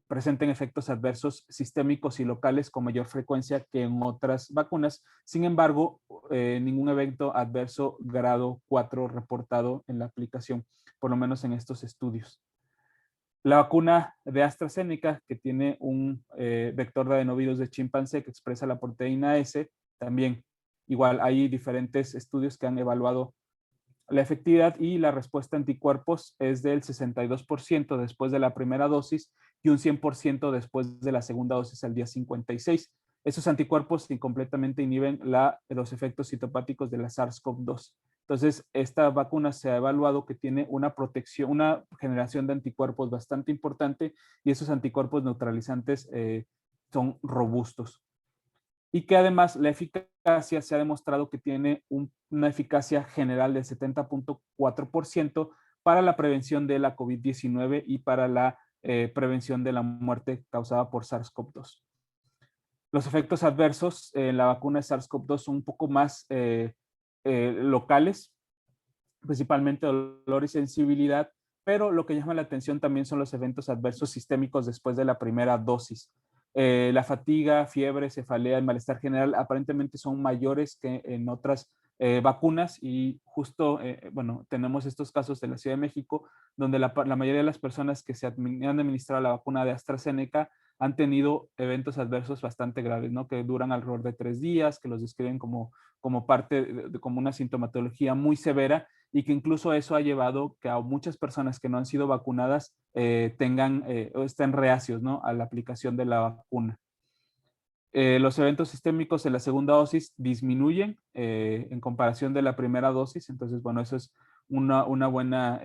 A: presenten efectos adversos sistémicos y locales con mayor frecuencia que en otras vacunas. Sin embargo, ningún evento adverso grado 4 reportado en la aplicación, por lo menos en estos estudios. La vacuna de AstraZeneca, que tiene un vector de adenovirus de chimpancé que expresa la proteína S, también igual hay diferentes estudios que han evaluado la efectividad, y la respuesta a anticuerpos es del 62% después de la primera dosis y un 100% después de la segunda dosis al día 56. Esos anticuerpos completamente inhiben los efectos citopáticos de la SARS-CoV-2. Entonces, esta vacuna se ha evaluado que tiene una protección, una generación de anticuerpos bastante importante, y esos anticuerpos neutralizantes son robustos. Y que además la eficacia se ha demostrado que tiene una eficacia general del 70.4% para la prevención de la COVID-19 y para la prevención de la muerte causada por SARS-CoV-2. Los efectos adversos en la vacuna de SARS-CoV-2 son un poco más locales, principalmente dolor y sensibilidad, pero lo que llama la atención también son los eventos adversos sistémicos después de la primera dosis. La fatiga, fiebre, cefalea y malestar general aparentemente son mayores que en otras vacunas y justo, bueno, tenemos estos casos de la Ciudad de México donde la mayoría de las personas que se han administrado la vacuna de AstraZeneca han tenido eventos adversos bastante graves, ¿no? Que duran alrededor de 3 días, que los describen como parte como una sintomatología muy severa y que incluso eso ha llevado que a muchas personas que no han sido vacunadas tengan o estén reacios, ¿no? A la aplicación de la vacuna. Los eventos sistémicos en la segunda dosis disminuyen en comparación de la primera dosis, entonces, bueno, eso es una buena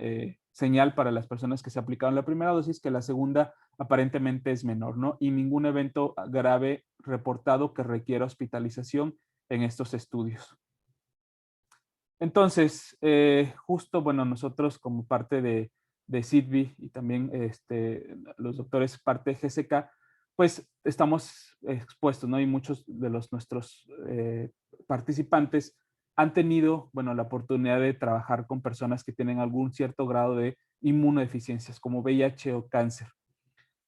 A: señal para las personas que se aplicaron la primera dosis, que la segunda aparentemente es menor, ¿no? Y ningún evento grave reportado que requiera hospitalización en estos estudios. Entonces, justo, bueno, nosotros como parte de CIDBI y también los doctores parte de GSK, pues estamos expuestos, ¿no? Y muchos de nuestros participantes han tenido, bueno, la oportunidad de trabajar con personas que tienen algún cierto grado de inmunodeficiencias, como VIH o cáncer.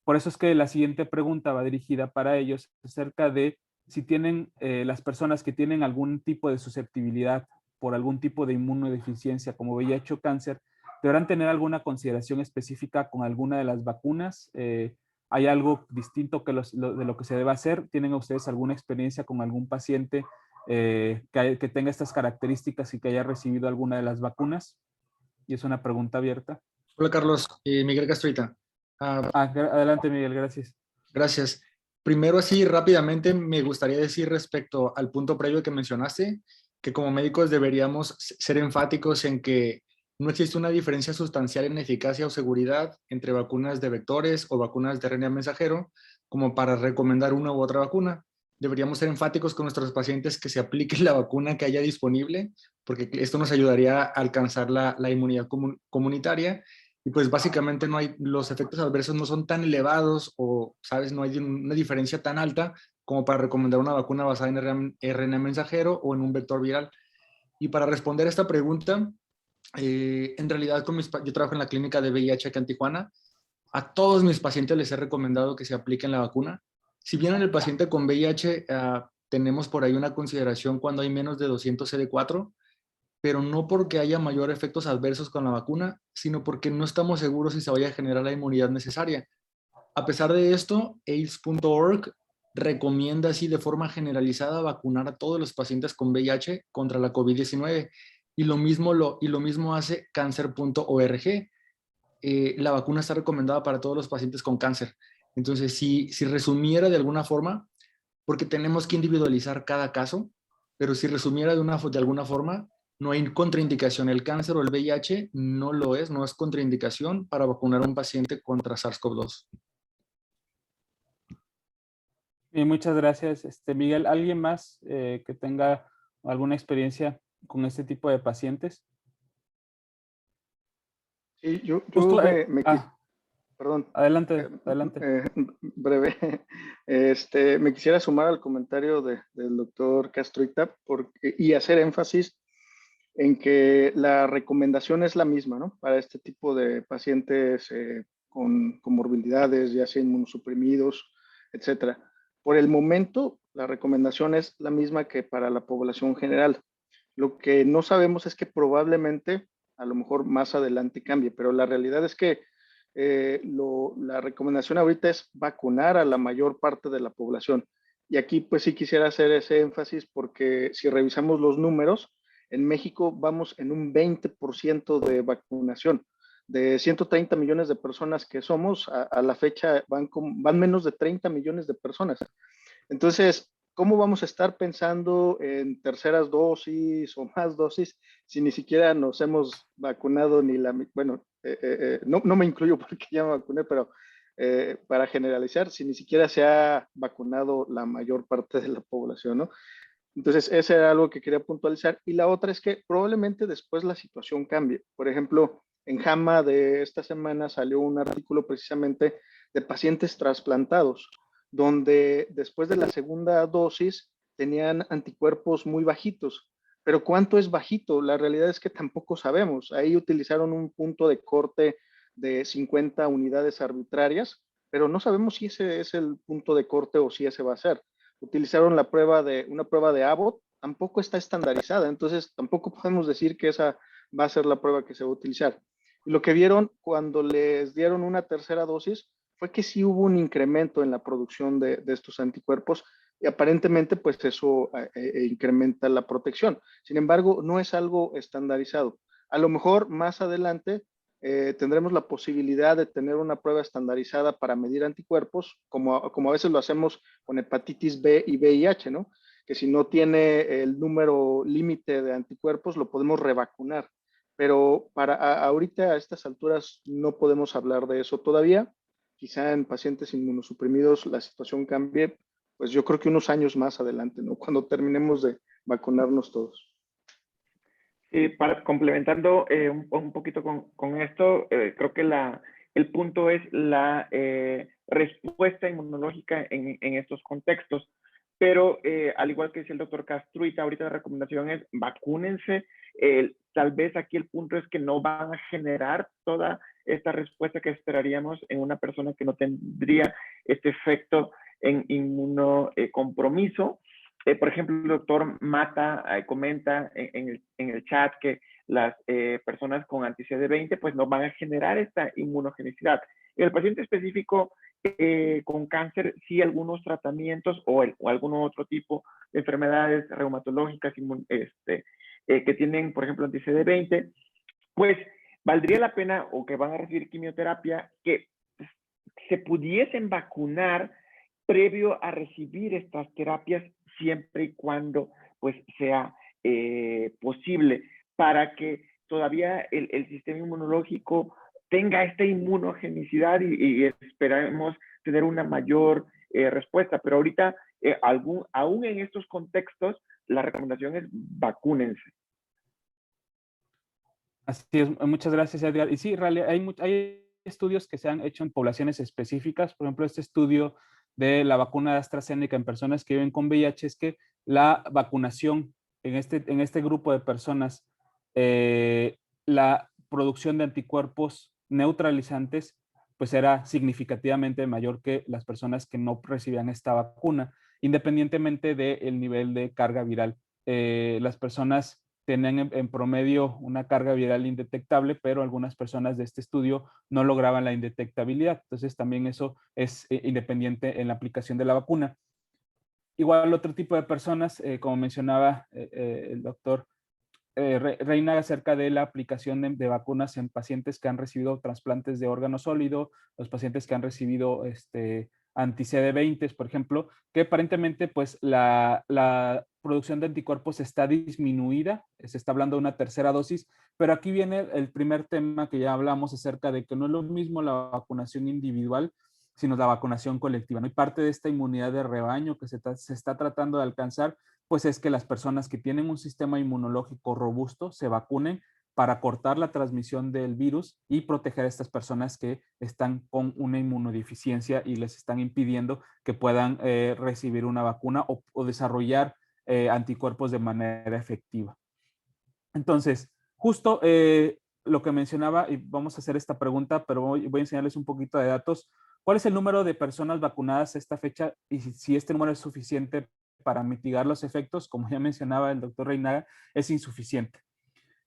A: Por eso es que la siguiente pregunta va dirigida para ellos acerca de si tienen las personas que tienen algún tipo de susceptibilidad por algún tipo de inmunodeficiencia como VIH o cáncer, deberán tener alguna consideración específica con alguna de las vacunas. ¿Hay algo distinto de lo que se debe hacer? ¿Tienen ustedes alguna experiencia con algún paciente que tenga estas características y que haya recibido alguna de las vacunas? Y es una pregunta abierta.
C: Hola Carlos, Miguel Castruita.
A: Adelante Miguel, gracias.
C: Gracias. Primero, así rápidamente, me gustaría decir respecto al punto previo que mencionaste, que como médicos deberíamos ser enfáticos en que no existe una diferencia sustancial en eficacia o seguridad entre vacunas de vectores o vacunas de RNA mensajero, como para recomendar una u otra vacuna. Deberíamos ser enfáticos con nuestros pacientes que se aplique la vacuna que haya disponible, porque esto nos ayudaría a alcanzar la inmunidad comunitaria. Y pues básicamente los efectos adversos no son tan elevados o, ¿sabes? No hay una diferencia tan alta como para recomendar una vacuna basada en RNA mensajero o en un vector viral. Y para responder a esta pregunta, en realidad yo trabajo en la clínica de VIH acá en Tijuana. A todos mis pacientes les he recomendado que se apliquen la vacuna. Si bien en el paciente con VIH tenemos por ahí una consideración cuando hay menos de 200 CD4, pero no porque haya mayor efectos adversos con la vacuna, sino porque no estamos seguros si se vaya a generar la inmunidad necesaria. A pesar de esto, AIDS.org recomienda así de forma generalizada vacunar a todos los pacientes con VIH contra la COVID-19 y lo mismo hace Cancer.org. La vacuna está recomendada para todos los pacientes con cáncer. Entonces, si resumiera de alguna forma, porque tenemos que individualizar cada caso, pero si resumiera de alguna forma, no hay contraindicación. El cáncer o el VIH no es contraindicación para vacunar a un paciente contra SARS-CoV-2.
A: Y muchas gracias, Miguel. ¿Alguien más que tenga alguna experiencia con este tipo de pacientes?
D: Sí, yo
A: Justo,
D: perdón.
A: Adelante.
D: Breve. Me quisiera sumar al comentario del doctor Castruita y hacer énfasis en que la recomendación es la misma, ¿no? Para este tipo de pacientes con comorbilidades, ya sea inmunosuprimidos, etcétera. Por el momento, la recomendación es la misma que para la población general. Lo que no sabemos es que probablemente, a lo mejor más adelante cambie, pero la realidad es que la recomendación ahorita es vacunar a la mayor parte de la población. Y aquí pues sí quisiera hacer ese énfasis porque si revisamos los números, en México vamos en un 20% de vacunación. De 130 millones de personas que somos, a la fecha van menos de 30 millones de personas. Entonces, ¿cómo vamos a estar pensando en terceras dosis o más dosis si ni siquiera nos hemos vacunado ni la... Bueno, no me incluyo porque ya me vacuné, pero para generalizar, si ni siquiera se ha vacunado la mayor parte de la población, ¿no? Entonces, ese era algo que quería puntualizar. Y la otra es que probablemente después la situación cambie. Por ejemplo, en JAMA de esta semana salió un artículo precisamente de pacientes trasplantados. donde después de la segunda dosis tenían anticuerpos muy bajitos. Pero ¿cuánto es bajito? La realidad es que tampoco sabemos. Ahí utilizaron un punto de corte de 50 unidades arbitrarias, pero no sabemos si ese es el punto de corte o si ese va a ser. Utilizaron una prueba de Abbott, tampoco está estandarizada, entonces tampoco podemos decir que esa va a ser la prueba que se va a utilizar. Y lo que vieron cuando les dieron una tercera dosis fue que sí hubo un incremento en la producción de estos anticuerpos y aparentemente pues eso incrementa la protección. Sin embargo, no es algo estandarizado. A lo mejor más adelante tendremos la posibilidad de tener una prueba estandarizada para medir anticuerpos, como a veces lo hacemos con hepatitis B y VIH, ¿no? Que si no tiene el número límite de anticuerpos, lo podemos revacunar. Pero ahorita a estas alturas no podemos hablar de eso todavía. Quizá en pacientes inmunosuprimidos la situación cambie, pues yo creo que unos años más adelante, ¿no? Cuando terminemos de vacunarnos todos.
F: Complementando un poquito con esto, creo que el punto es la respuesta inmunológica en estos contextos. Pero al igual que dice el doctor Castruita, ahorita la recomendación es vacúnense. Tal vez aquí el punto es que no van a generar toda esta respuesta que esperaríamos en una persona que no tendría este efecto en inmunocompromiso. Por ejemplo, el doctor Mata comenta en el chat que las personas con anti-CD20 pues no van a generar esta inmunogenicidad. En el paciente específico con cáncer, sí algunos tratamientos o algún otro tipo de enfermedades reumatológicas que tienen, por ejemplo, anti-CD20, pues valdría la pena o que van a recibir quimioterapia que se pudiesen vacunar previo a recibir estas terapias siempre y cuando pues sea posible para que todavía el sistema inmunológico tenga esta inmunogenicidad y esperemos tener una mayor respuesta. Pero ahorita, aún en estos contextos, la recomendación es vacúnense.
A: Así es, muchas gracias, Edgar. Y sí, hay estudios que se han hecho en poblaciones específicas. Por ejemplo, este estudio de la vacuna de AstraZeneca en personas que viven con VIH es que la vacunación en este grupo de personas, la producción de anticuerpos neutralizantes pues era significativamente mayor que las personas que no recibían esta vacuna, independientemente del nivel de carga viral. Las personas tenían en promedio una carga viral indetectable, pero algunas personas de este estudio no lograban la indetectabilidad. Entonces también eso es independiente en la aplicación de la vacuna. Igual otro tipo de personas, como mencionaba el doctor Reina acerca de la aplicación de vacunas en pacientes que han recibido trasplantes de órgano sólido, los pacientes que han recibido anti-CD20, por ejemplo, que aparentemente pues la producción de anticuerpos está disminuida, se está hablando de una tercera dosis, pero aquí viene el primer tema que ya hablamos acerca de que no es lo mismo la vacunación individual, sino la vacunación colectiva, ¿no? Y parte de esta inmunidad de rebaño que se está tratando de alcanzar pues es que las personas que tienen un sistema inmunológico robusto se vacunen para cortar la transmisión del virus y proteger a estas personas que están con una inmunodeficiencia y les están impidiendo que puedan recibir una vacuna o desarrollar anticuerpos de manera efectiva. Entonces, justo lo que mencionaba, y vamos a hacer esta pregunta, pero voy a enseñarles un poquito de datos. ¿Cuál es el número de personas vacunadas a esta fecha y si este número es suficiente para mitigar los efectos? Como ya mencionaba el doctor Reinaga, es insuficiente.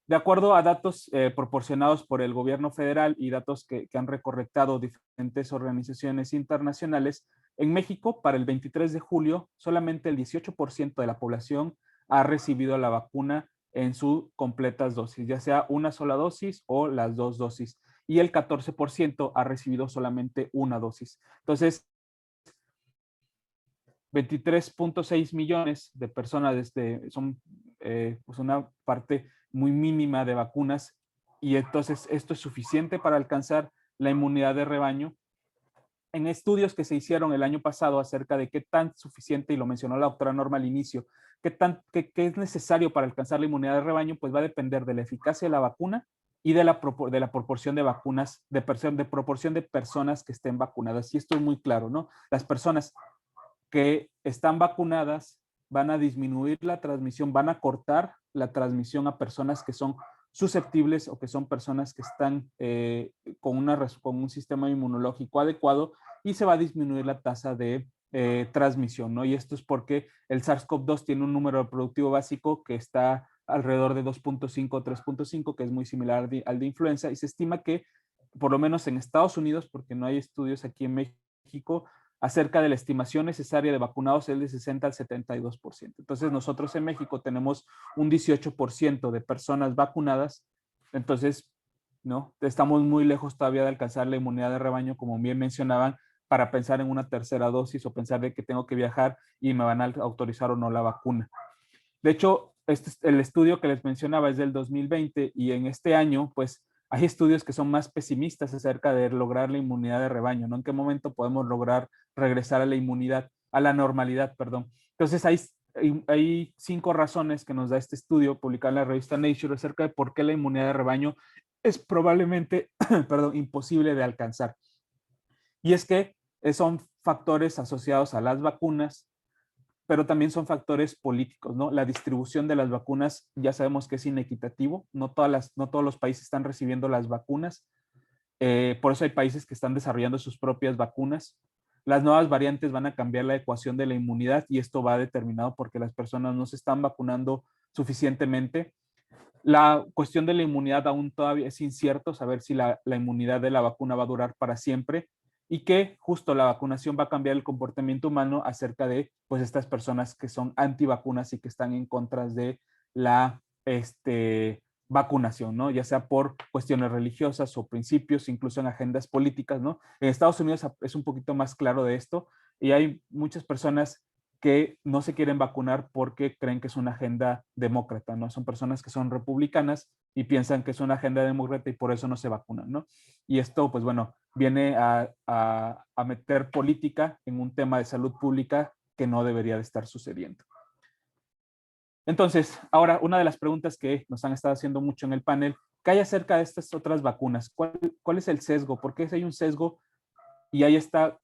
A: De acuerdo a datos proporcionados por el gobierno federal y datos que han recolectado diferentes organizaciones internacionales, en México, para el 23 de julio, solamente el 18% de la población ha recibido la vacuna en sus completas dosis, ya sea una sola dosis o las dos dosis, y el 14% ha recibido solamente una dosis. Entonces, 23.6 millones de personas son pues una parte muy mínima de vacunas y entonces esto es suficiente para alcanzar la inmunidad de rebaño. En estudios que se hicieron el año pasado acerca de qué tan suficiente, y lo mencionó la doctora Norma al inicio, qué es necesario para alcanzar la inmunidad de rebaño, pues va a depender de la eficacia de la vacuna y de la proporción de vacunas, de proporción de personas que estén vacunadas. Y esto es muy claro, ¿no? Las personas que están vacunadas van a disminuir la transmisión, van a cortar la transmisión a personas que son susceptibles o que son personas que están con un sistema inmunológico adecuado, y se va a disminuir la tasa de transmisión, ¿no? Y esto es porque el SARS-CoV-2 tiene un número reproductivo básico que está alrededor de 2.5 o 3.5, que es muy similar al de influenza, y se estima que, por lo menos en Estados Unidos, porque no hay estudios aquí en México, acerca de la estimación necesaria de vacunados es de 60 al 72%. Entonces, nosotros en México tenemos un 18% de personas vacunadas, entonces, ¿no? Estamos muy lejos todavía de alcanzar la inmunidad de rebaño, como bien mencionaban, para pensar en una tercera dosis o pensar de que tengo que viajar y me van a autorizar o no la vacuna. De hecho, el estudio que les mencionaba es del 2020, y en este año, pues, hay estudios que son más pesimistas acerca de lograr la inmunidad de rebaño, ¿no? ¿En qué momento podemos lograr regresar a la inmunidad, a la normalidad, perdón? Entonces, hay 5 razones que nos da este estudio publicado en la revista Nature acerca de por qué la inmunidad de rebaño es probablemente, perdón, imposible de alcanzar. Y es que son factores asociados a las vacunas, pero también son factores políticos, ¿no? La distribución de las vacunas ya sabemos que es inequitativo, no todos los países están recibiendo las vacunas, por eso hay países que están desarrollando sus propias vacunas. Las nuevas variantes van a cambiar la ecuación de la inmunidad, y esto va determinado porque las personas no se están vacunando suficientemente. La cuestión de la inmunidad aún todavía es incierto, saber si la inmunidad de la vacuna va a durar para siempre, y que justo la vacunación va a cambiar el comportamiento humano acerca de, pues, estas personas que son antivacunas y que están en contra de la vacunación, ¿no? Ya sea por cuestiones religiosas o principios, incluso en agendas políticas, ¿no? En Estados Unidos es un poquito más claro de esto, y hay muchas personas que no se quieren vacunar porque creen que es una agenda demócrata, ¿no? Son personas que son republicanas y piensan que es una agenda demócrata y por eso no se vacunan, ¿no? Y esto, pues bueno, viene a meter política en un tema de salud pública que no debería de estar sucediendo. Entonces, ahora, una de las preguntas que nos han estado haciendo mucho en el panel, ¿qué hay acerca de estas otras vacunas? ¿Cuál es el sesgo? ¿Por qué hay un sesgo y hay esta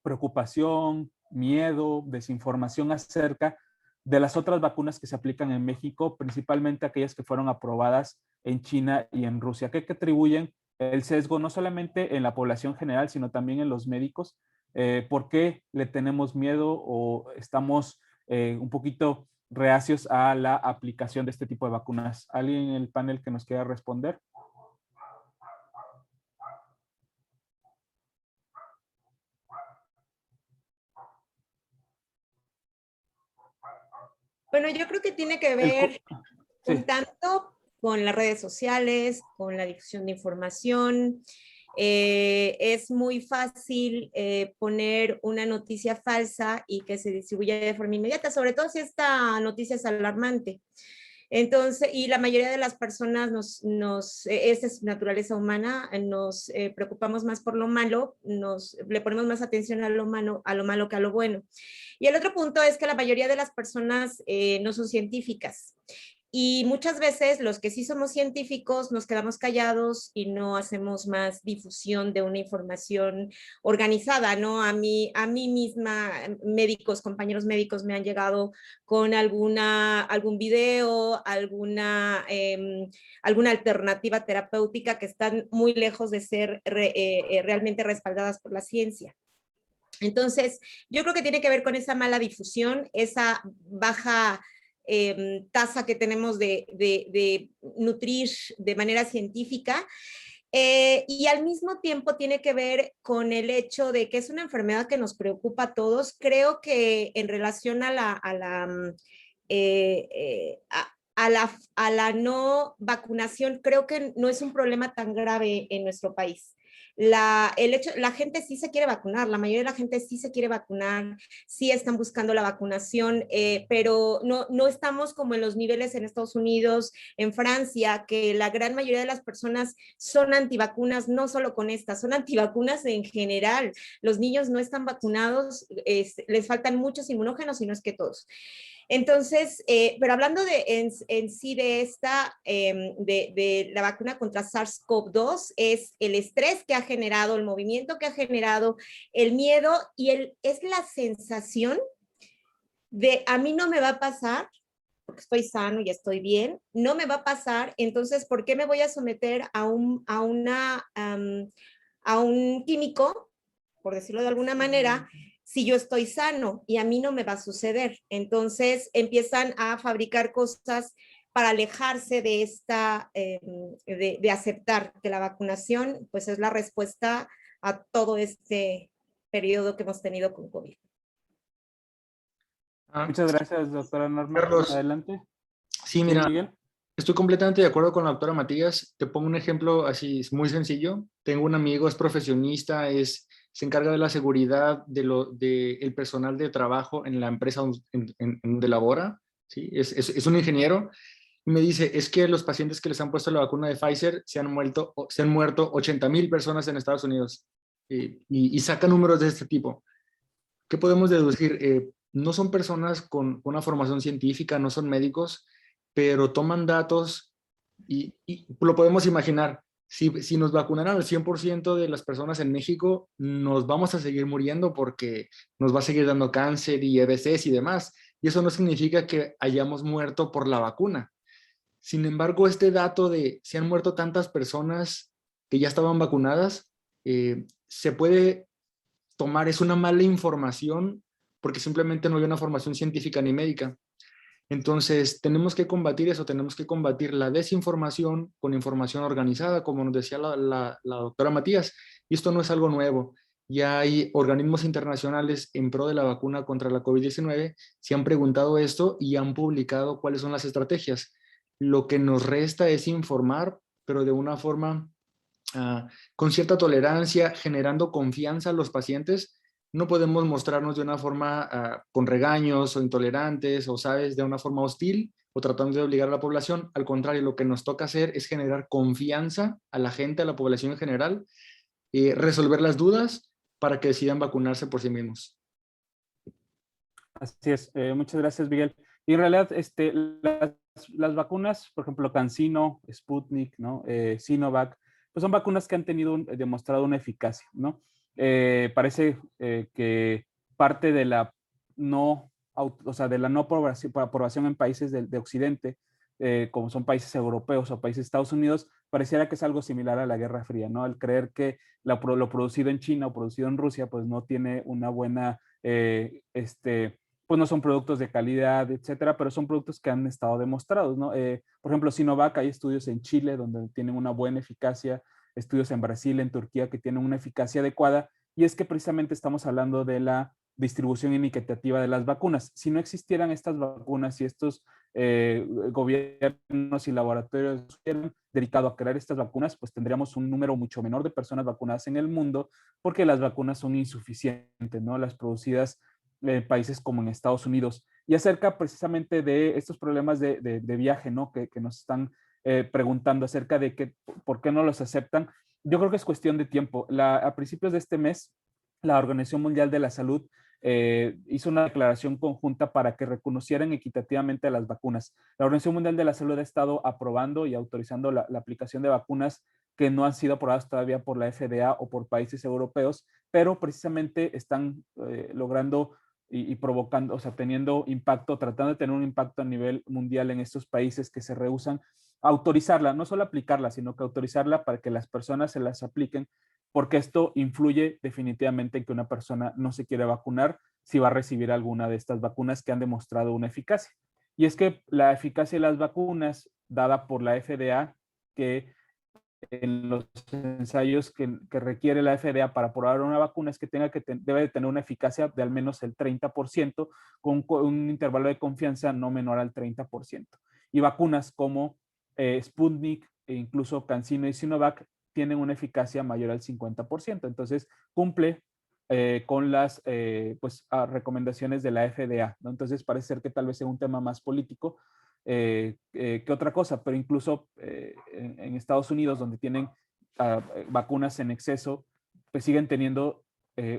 A: preocupación, miedo, desinformación acerca de las otras vacunas que se aplican en México, principalmente aquellas que fueron aprobadas en China y en Rusia? ¿Qué atribuyen el sesgo no solamente en la población general, sino también en los médicos? ¿Por qué le tenemos miedo o estamos un poquito reacios a la aplicación de este tipo de vacunas? ¿Alguien en el panel que nos quiera responder?
E: Bueno, yo creo que tiene que ver un tanto con las redes sociales, con la difusión de información. Es muy fácil poner una noticia falsa y que se distribuya de forma inmediata, sobre todo si esta noticia es alarmante. Entonces, y la mayoría de las personas esa es naturaleza humana, nos preocupamos más por lo malo, le ponemos más atención a lo malo que a lo bueno. Y el otro punto es que la mayoría de las personas no son científicas. Y muchas veces los que sí somos científicos nos quedamos callados y no hacemos más difusión de una información organizada, ¿no? A mí misma, compañeros médicos me han llegado con algún video, alguna alternativa terapéutica que están muy lejos de ser realmente respaldadas por la ciencia. Entonces, yo creo que tiene que ver con esa mala difusión, esa baja tasa que tenemos de nutrir de manera científica, y al mismo tiempo tiene que ver con el hecho de que es una enfermedad que nos preocupa a todos. Creo que en relación a la no vacunación, creo que no es un problema tan grave en nuestro país. La gente sí se quiere vacunar, la mayoría de la gente sí se quiere vacunar, sí están buscando la vacunación, pero no estamos como en los niveles en Estados Unidos, en Francia, que la gran mayoría de las personas son antivacunas, no solo con estas, son antivacunas en general. Los niños no están vacunados, les faltan muchos inmunógenos y no es que todos. Entonces, pero hablando en sí de esta, de la vacuna contra SARS-CoV-2, es el estrés que ha generado, el movimiento que ha generado, el miedo y es la sensación de a mí no me va a pasar, porque estoy sano y estoy bien, no me va a pasar, entonces, ¿por qué me voy a someter a un químico, por decirlo de alguna manera, si yo estoy sano y a mí no me va a suceder? Entonces empiezan a fabricar cosas para alejarse de esta, de aceptar que la vacunación pues es la respuesta a todo este periodo que hemos tenido con COVID.
A: Muchas gracias, doctora Norma.
C: Carlos.
A: Adelante.
C: Sí, mira,
A: Miguel.
C: estoy completamente de acuerdo con la doctora Matías. Te pongo un ejemplo así muy sencillo. Tengo un amigo, es profesionista, se encarga de la seguridad del personal de trabajo en la empresa donde labora. ¿Sí? Es un ingeniero. Y me dice, es que los pacientes que les han puesto la vacuna de Pfizer se han muerto 80,000 personas en Estados Unidos. Y saca números de este tipo. ¿Qué podemos deducir? No son personas con una formación científica, no son médicos, pero toman datos y lo podemos imaginar. Si nos vacunaran al 100% de las personas en México, nos vamos a seguir muriendo porque nos va a seguir dando cáncer y EBCs y demás. Y eso no significa que hayamos muerto por la vacuna. Sin embargo, este dato de se han muerto tantas personas que ya estaban vacunadas, se puede tomar, es una mala información porque simplemente no hay una formación científica ni médica. Entonces, tenemos que combatir eso, tenemos que combatir la desinformación con información organizada, como nos decía la doctora Matías, y esto no es algo nuevo. Ya hay organismos internacionales en pro de la vacuna contra la COVID-19, se han preguntado esto y han publicado cuáles son las estrategias. Lo que nos resta es informar, pero de una forma con cierta tolerancia, generando confianza a los pacientes. No podemos mostrarnos de una forma con regaños o intolerantes o, ¿sabes?, de una forma hostil o tratando de obligar a la población. Al contrario, lo que nos toca hacer es generar confianza a la gente, a la población en general, resolver las dudas para que decidan vacunarse por sí mismos.
A: Así es. Muchas gracias, Miguel. Y en realidad, las vacunas, por ejemplo, CanSino, Sputnik, ¿no? Sinovac, pues son vacunas que han demostrado una eficacia, ¿no? Parece que parte de la no aprobación en países de Occidente, como son países europeos o países de Estados Unidos, pareciera que es algo similar a la Guerra Fría, ¿no? Al creer que lo producido en China o producido en Rusia, pues no tiene una buena, pues no son productos de calidad, etcétera, pero son productos que han estado demostrados, ¿no? Por ejemplo, Sinovac, hay estudios en Chile donde tienen una buena eficacia, estudios en Brasil, en Turquía que tienen una eficacia adecuada, y es que precisamente estamos hablando de la distribución inequitativa de las vacunas. Si no existieran estas vacunas y estos gobiernos y laboratorios hubieran dedicado a crear estas vacunas, pues tendríamos un número mucho menor de personas vacunadas en el mundo, porque las vacunas son insuficientes, ¿no? Las producidas en países como en Estados Unidos. Y acerca precisamente de estos problemas de viaje, ¿no? Que nos están preguntando acerca de por qué no los aceptan. Yo creo que es cuestión de tiempo. A principios de este mes, la Organización Mundial de la Salud hizo una declaración conjunta para que reconocieran equitativamente las vacunas. La Organización Mundial de la Salud ha estado aprobando y autorizando la aplicación de vacunas que no han sido aprobadas todavía por la FDA o por países europeos, pero precisamente están logrando y provocando, o sea, teniendo impacto, tratando de tener un impacto a nivel mundial en estos países que se rehúsan a autorizarla, no solo aplicarla, sino que autorizarla para que las personas se las apliquen, porque esto influye definitivamente en que una persona no se quiere vacunar si va a recibir alguna de estas vacunas que han demostrado una eficacia. Y es que la eficacia de las vacunas dada por la FDA, que en los ensayos que requiere la FDA para probar una vacuna es que debe de tener una eficacia de al menos el 30%, con un intervalo de confianza no menor al 30%. Y vacunas como Sputnik e incluso CanSino y Sinovac tienen una eficacia mayor al 50%. Entonces, cumple con las recomendaciones de la FDA, ¿no? Entonces, parece ser que tal vez sea un tema más político que otra cosa, pero incluso en Estados Unidos, donde tienen vacunas en exceso, pues siguen teniendo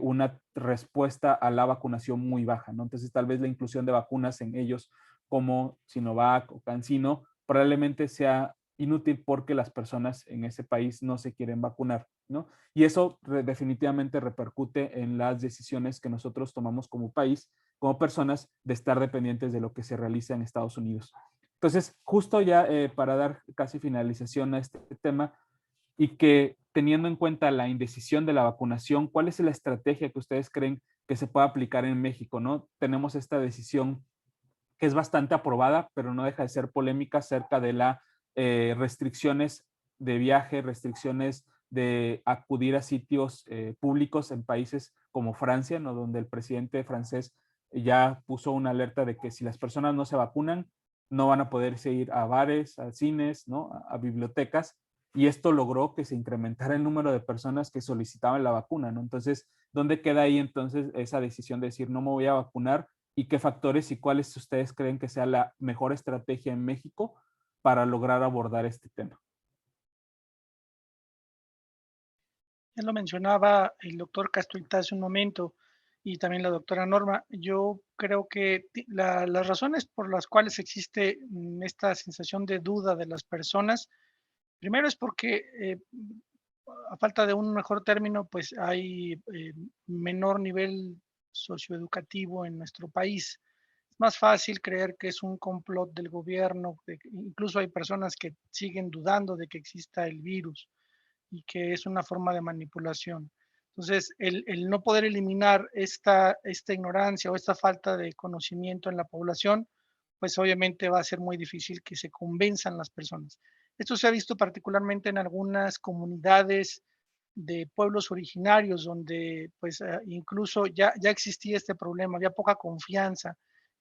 A: una respuesta a la vacunación muy baja, ¿no? Entonces, tal vez la inclusión de vacunas en ellos como Sinovac o CanSino probablemente sea inútil porque las personas en ese país no se quieren vacunar, ¿no? Y eso definitivamente repercute en las decisiones que nosotros tomamos como país, como personas, de estar dependientes de lo que se realiza en Estados Unidos. Entonces, justo ya para dar casi finalización a este tema, y que teniendo en cuenta la indecisión de la vacunación, ¿cuál es la estrategia que ustedes creen que se puede aplicar en México, ¿no? Tenemos esta decisión que es bastante aprobada, pero no deja de ser polémica acerca de las restricciones de viaje, restricciones de acudir a sitios públicos en países como Francia, ¿no? Donde el presidente francés ya puso una alerta de que si las personas no se vacunan, no van a poderse ir a bares, a cines, ¿no? A bibliotecas, y esto logró que se incrementara el número de personas que solicitaban la vacuna, ¿no? Entonces, ¿dónde queda ahí entonces esa decisión de decir no me voy a vacunar? ¿Y qué factores y cuáles ustedes creen que sea la mejor estrategia en México para lograr abordar este tema?
B: Ya lo mencionaba el doctor Castruita hace un momento y también la doctora Norma. Yo creo que las razones por las cuales existe esta sensación de duda de las personas, primero es porque a falta de un mejor término, pues hay menor nivel socioeducativo en nuestro país. Es más fácil creer que es un complot del gobierno, incluso hay personas que siguen dudando de que exista el virus y que es una forma de manipulación. Entonces, el no poder eliminar esta ignorancia o esta falta de conocimiento en la población, pues obviamente va a ser muy difícil que se convenzan las personas. Esto se ha visto particularmente en algunas comunidades de pueblos originarios donde pues incluso ya existía este problema, había poca confianza.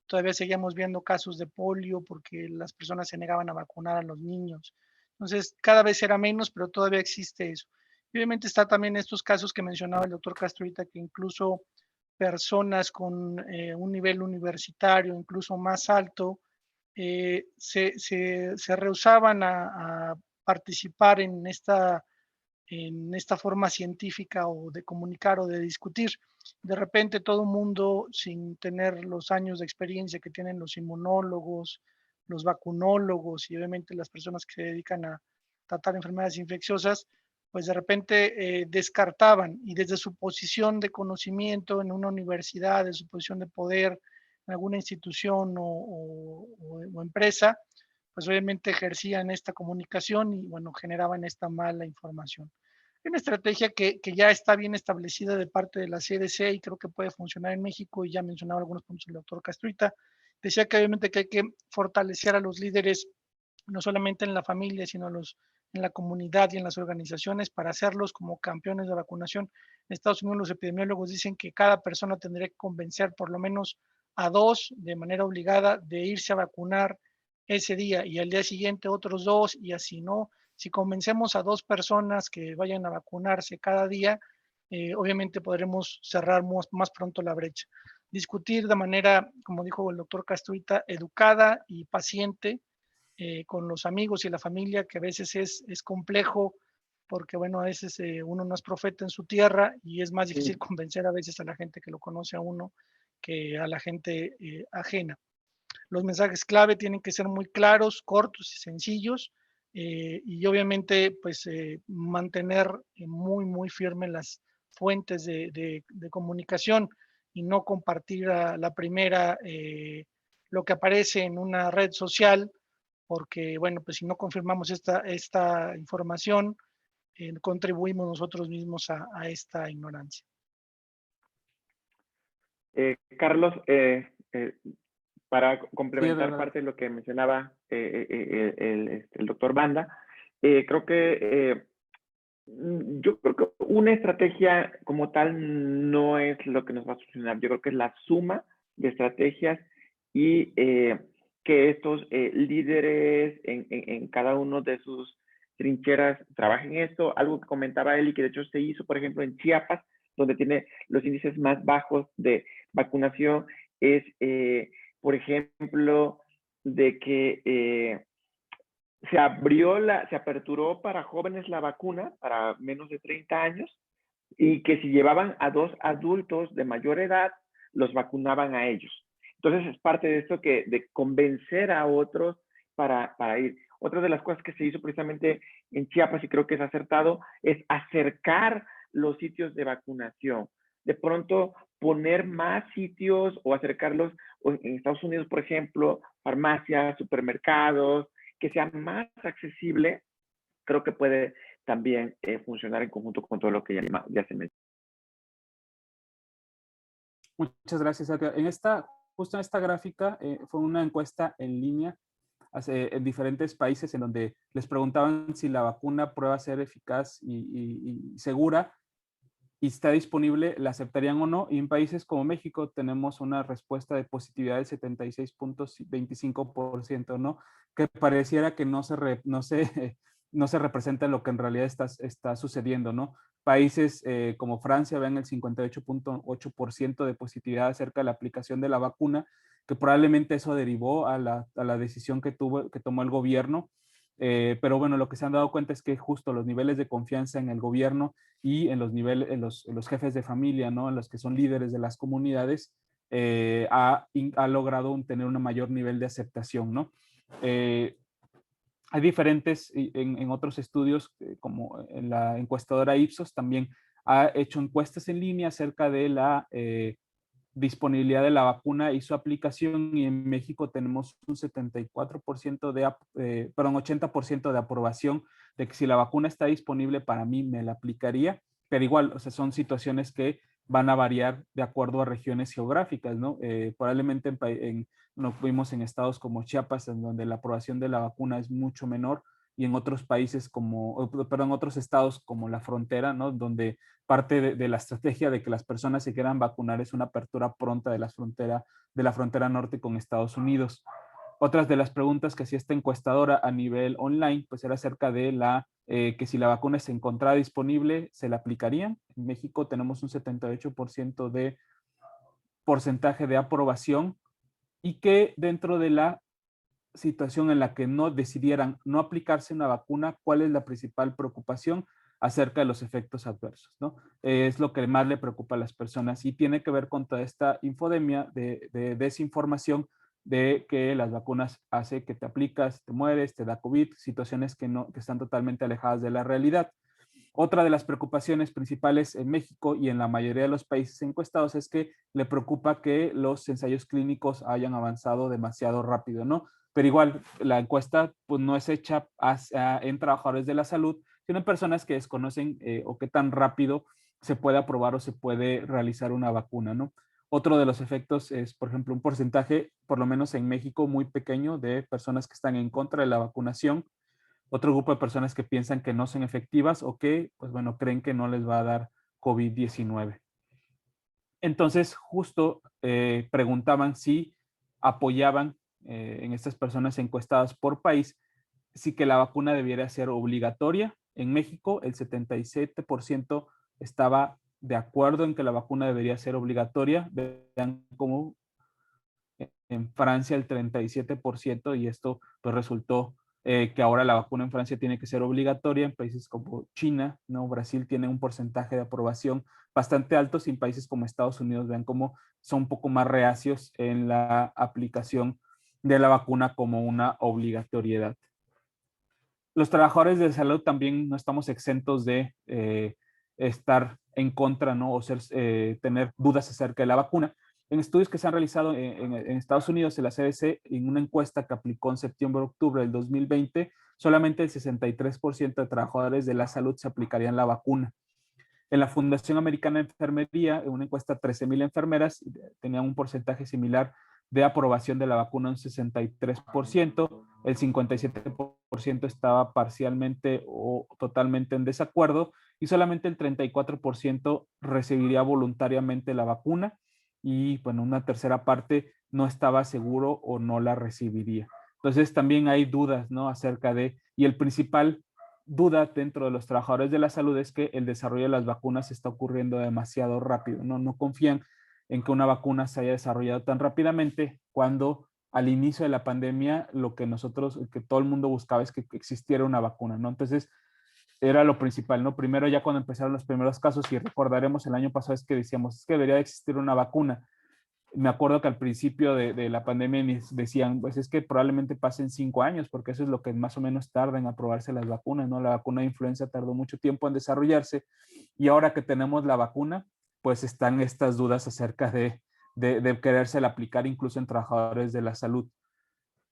B: Todavía seguíamos viendo casos de polio porque las personas se negaban a vacunar a los niños. Entonces, cada vez era menos, pero todavía existe eso. Y obviamente está también estos casos que mencionaba el doctor Castro ahorita, que incluso personas con un nivel universitario, incluso más alto, se rehusaban a participar en esta forma científica o de comunicar o de discutir. De repente todo el mundo, sin tener los años de experiencia que tienen los inmunólogos, los vacunólogos y obviamente las personas que se dedican a tratar enfermedades infecciosas, pues de repente descartaban y desde su posición de conocimiento en una universidad, de su posición de poder en alguna institución o empresa, pues obviamente ejercían esta comunicación y bueno, generaban esta mala información. Hay una estrategia que ya está bien establecida de parte de la CDC y creo que puede funcionar en México, y ya mencionaba algunos puntos el doctor Castruita. Decía que obviamente que hay que fortalecer a los líderes, no solamente en la familia, sino en la comunidad y en las organizaciones para hacerlos como campeones de vacunación. En Estados Unidos los epidemiólogos dicen que cada persona tendría que convencer por lo menos a 2 de manera obligada de irse a vacunar ese día y al día siguiente otros 2 y así, ¿no? Si convencemos a 2 personas que vayan a vacunarse cada día, obviamente podremos cerrar más pronto la brecha. Discutir de manera, como dijo el doctor Castruita, educada y paciente con los amigos y la familia, que a veces es complejo porque, bueno, a veces uno no es profeta en su tierra y es más difícil convencer a veces a la gente que lo conoce a uno que a la gente ajena. Los mensajes clave tienen que ser muy claros, cortos y sencillos, y obviamente pues mantener muy firme las fuentes de comunicación y no compartir a la primera lo que aparece en una red social, porque bueno, pues si no confirmamos esta información, contribuimos nosotros mismos a esta ignorancia.
F: Carlos, para
A: Sí,
F: complementar
A: adelante.
F: parte de lo que mencionaba el doctor Banda, creo que yo creo que una estrategia como tal no es lo que nos va a solucionar. Yo creo que es la suma de estrategias y que estos líderes en cada uno de sus trincheras trabajen esto. Algo que comentaba él y que de hecho se hizo, por ejemplo, en Chiapas, donde tiene los índices más bajos de vacunación, es, por ejemplo, de que se aperturó para jóvenes la vacuna, para menos de 30 años, y que si llevaban a 2 adultos de mayor edad, los vacunaban a ellos. Entonces es parte de esto de convencer a otros para ir. Otra de las cosas que se hizo precisamente en Chiapas, y creo que es acertado, es acercar los sitios de vacunación. De pronto poner más sitios o acercarlos en Estados Unidos, por ejemplo, farmacias, supermercados, que sea más accesible, creo que puede también funcionar en conjunto con todo lo que ya se mencionó.
A: Muchas gracias, Edgar. Justo en esta gráfica fue una encuesta en línea en diferentes países en donde les preguntaban si la vacuna prueba ser eficaz y segura y está disponible, la aceptarían o no. Y en países como México tenemos una respuesta de positividad del 76.25%, ¿no? Que pareciera que no se representa lo que en realidad está sucediendo, ¿no? Países como Francia ven el 58.8% de positividad acerca de la aplicación de la vacuna, que probablemente eso derivó a la decisión que tomó el gobierno. Pero bueno, lo que se han dado cuenta es que justo los niveles de confianza en el gobierno y en los jefes de familia, ¿no? En los que son líderes de las comunidades, ha logrado tener un mayor nivel de aceptación, ¿no? Hay diferentes, en otros estudios, como en la encuestadora Ipsos, también ha hecho encuestas en línea acerca de la disponibilidad de la vacuna y su aplicación, y en México tenemos un 74% 80% de aprobación de que si la vacuna está disponible para mí me la aplicaría, pero igual, o sea, son situaciones que van a variar de acuerdo a regiones geográficas, ¿no? Probablemente nos vimos en estados como Chiapas, en donde la aprobación de la vacuna es mucho menor, y en otros países en otros estados como la frontera, ¿no? Donde parte de la estrategia de que las personas se quieran vacunar es una apertura pronta de la frontera norte con Estados Unidos. Otras de las preguntas que hacía esta encuestadora a nivel online, pues era acerca de que si la vacuna se encontraba disponible, ¿se la aplicarían? En México tenemos un 78% de porcentaje de aprobación, y que dentro de la situación en la que no decidieran no aplicarse una vacuna, ¿cuál es la principal preocupación? Acerca de los efectos adversos, ¿no? Es lo que más le preocupa a las personas y tiene que ver con toda esta infodemia de desinformación de que las vacunas hace que te aplicas, te mueres, te da COVID, situaciones que están totalmente alejadas de la realidad. Otra de las preocupaciones principales en México y en la mayoría de los países encuestados es que le preocupa que los ensayos clínicos hayan avanzado demasiado rápido, ¿no? Pero igual, la encuesta pues, no es hecha en trabajadores de la salud, sino en personas que desconocen o qué tan rápido se puede aprobar o se puede realizar una vacuna, ¿no? Otro de los efectos es, por ejemplo, un porcentaje, por lo menos en México, muy pequeño de personas que están en contra de la vacunación. Otro grupo de personas que piensan que no son efectivas o que, pues bueno, creen que no les va a dar COVID-19. Entonces, justo preguntaban si apoyaban en estas personas encuestadas por país, si que la vacuna debiera ser obligatoria. En México, el 77% estaba de acuerdo en que la vacuna debería ser obligatoria. Vean cómo en Francia el 37%, y esto pues resultó que ahora la vacuna en Francia tiene que ser obligatoria. En países como China, ¿no? Brasil tiene un porcentaje de aprobación bastante alto, y en países como Estados Unidos vean cómo son un poco más reacios en la aplicación de la vacuna como una obligatoriedad. Los trabajadores de salud también no estamos exentos de estar en contra, ¿no? O tener dudas acerca de la vacuna. En estudios que se han realizado en Estados Unidos, en la CDC, en una encuesta que aplicó en septiembre-octubre del 2020, solamente el 63% de trabajadores de la salud se aplicarían la vacuna. En la Fundación Americana de Enfermería, en una encuesta a 13,000 enfermeras, tenían un porcentaje similar de aprobación de la vacuna, un 63%, el 57% estaba parcialmente o totalmente en desacuerdo, y solamente el 34% recibiría voluntariamente la vacuna, y bueno, una tercera parte no estaba seguro o no la recibiría. Entonces también hay dudas, ¿no? Acerca y el principal duda dentro de los trabajadores de la salud es que el desarrollo de las vacunas está ocurriendo demasiado rápido, ¿no? No confían en que una vacuna se haya desarrollado tan rápidamente, cuando al inicio de la pandemia que todo el mundo buscaba es que existiera una vacuna, ¿no? Entonces, era lo principal, ¿no? Primero ya cuando empezaron los primeros casos, y recordaremos el año pasado es que decíamos, es que debería de existir una vacuna. Me acuerdo que al principio de la pandemia decían, pues es que probablemente pasen 5 años, porque eso es lo que más o menos tarda en aprobarse las vacunas, ¿no? La vacuna de influenza tardó mucho tiempo en desarrollarse, y ahora que tenemos la vacuna, pues están estas dudas acerca de querérsela aplicar incluso en trabajadores de la salud.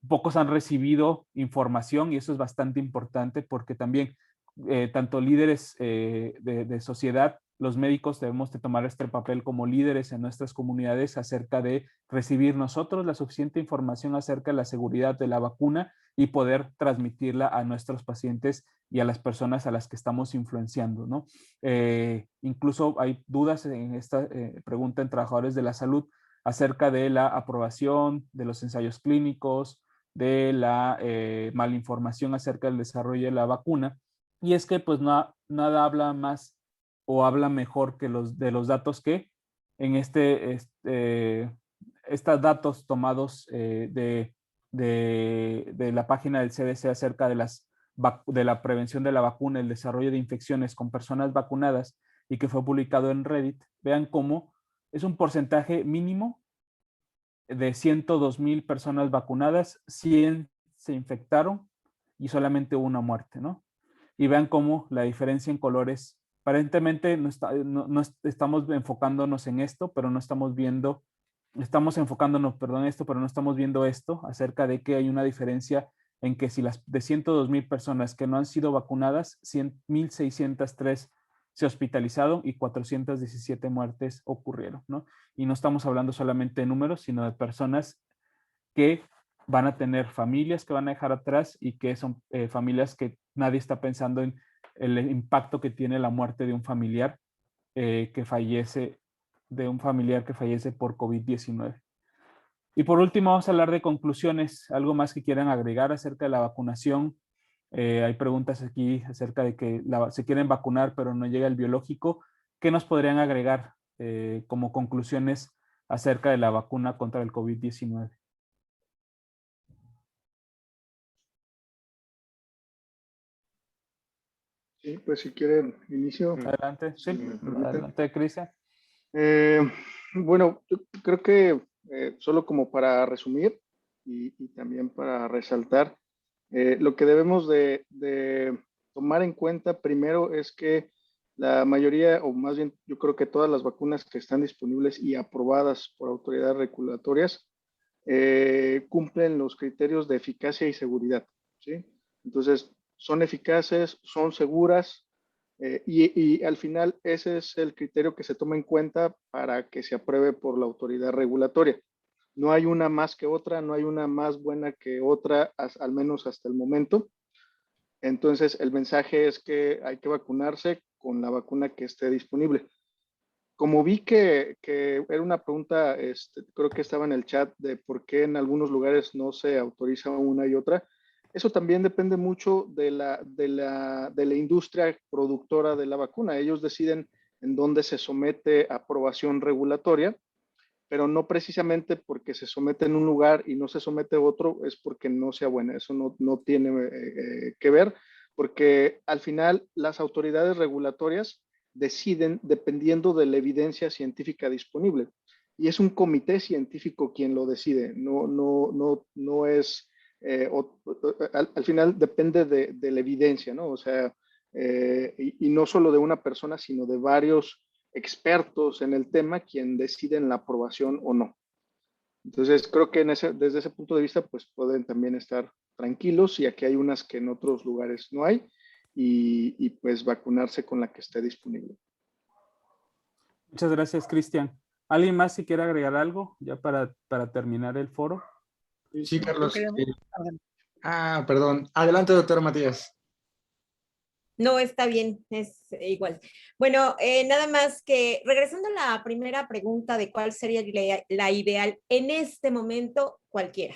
A: Pocos han recibido información y eso es bastante importante porque también tanto líderes de sociedad, los médicos debemos de tomar este papel como líderes en nuestras comunidades acerca de recibir nosotros la suficiente información acerca de la seguridad de la vacuna y poder transmitirla a nuestros pacientes y a las personas a las que estamos influenciando, ¿no? Incluso hay dudas en esta pregunta en trabajadores de la salud acerca de la aprobación de los ensayos clínicos, de la malinformación acerca del desarrollo de la vacuna. Y es que pues nada habla más o habla mejor que de los datos que en estos datos tomados de la página del CDC acerca de la prevención de la vacuna, el desarrollo de infecciones con personas vacunadas y que fue publicado en Reddit. Vean cómo es un porcentaje mínimo de 102,000 personas vacunadas, 100 se infectaron y solamente hubo una muerte, ¿no? Y vean cómo la diferencia en colores, aparentemente no estamos enfocándonos en esto, pero no estamos viendo, estamos enfocándonos, perdón, esto, pero no estamos viendo esto acerca de que hay una diferencia en que si de 102,000 personas que no han sido vacunadas, 1,603 se hospitalizaron y 417 muertes ocurrieron, ¿no? Y no estamos hablando solamente de números, sino de personas que van a tener familias que van a dejar atrás y que son familias que nadie está pensando en el impacto que tiene la muerte de un familiar que fallece por COVID-19. Y por último, vamos a hablar de conclusiones. ¿Algo más que quieran agregar acerca de la vacunación? Hay preguntas aquí acerca de que se quieren vacunar, pero no llega el biológico. ¿Qué nos podrían agregar como conclusiones acerca de la vacuna contra el COVID-19?
D: Sí, pues si quieren, inicio.
A: Adelante, sí. Adelante, Cristian.
D: Bueno, yo creo que solo como para resumir y también para resaltar, lo que debemos de tomar en cuenta primero es que la mayoría, o más bien yo creo que todas las vacunas que están disponibles y aprobadas por autoridades regulatorias cumplen los criterios de eficacia y seguridad, ¿sí? Entonces, son eficaces, son seguras, y al final ese es el criterio que se toma en cuenta para que se apruebe por la autoridad regulatoria. No hay una más que otra, no hay una más buena que otra, al menos hasta el momento. Entonces, el mensaje es que hay que vacunarse con la vacuna que esté disponible. Como vi que era una pregunta, creo que estaba en el chat de por qué en algunos lugares no se autoriza una y otra. Eso también depende mucho de la industria productora de la vacuna. Ellos deciden en dónde se somete a aprobación regulatoria, pero no precisamente porque se somete en un lugar y no se somete a otro, es porque no sea buena. Eso no tiene que ver, porque al final las autoridades regulatorias deciden dependiendo de la evidencia científica disponible. Y es un comité científico quien lo decide, no es, al final depende de la evidencia, ¿no? O sea, y no solo de una persona, sino de varios expertos en el tema quien deciden la aprobación o no. Entonces, creo que desde ese punto de vista, pues pueden también estar tranquilos, y aquí hay unas que en otros lugares no hay, y pues vacunarse con la que esté disponible.
A: Muchas gracias, Cristian. ¿Alguien más si quiere agregar algo ya para terminar el foro?
C: Sí, Carlos. Perdón. Adelante, doctora Matías.
E: No, está bien, es igual. Bueno, nada más que regresando a la primera pregunta de cuál sería la ideal en este momento, cualquiera.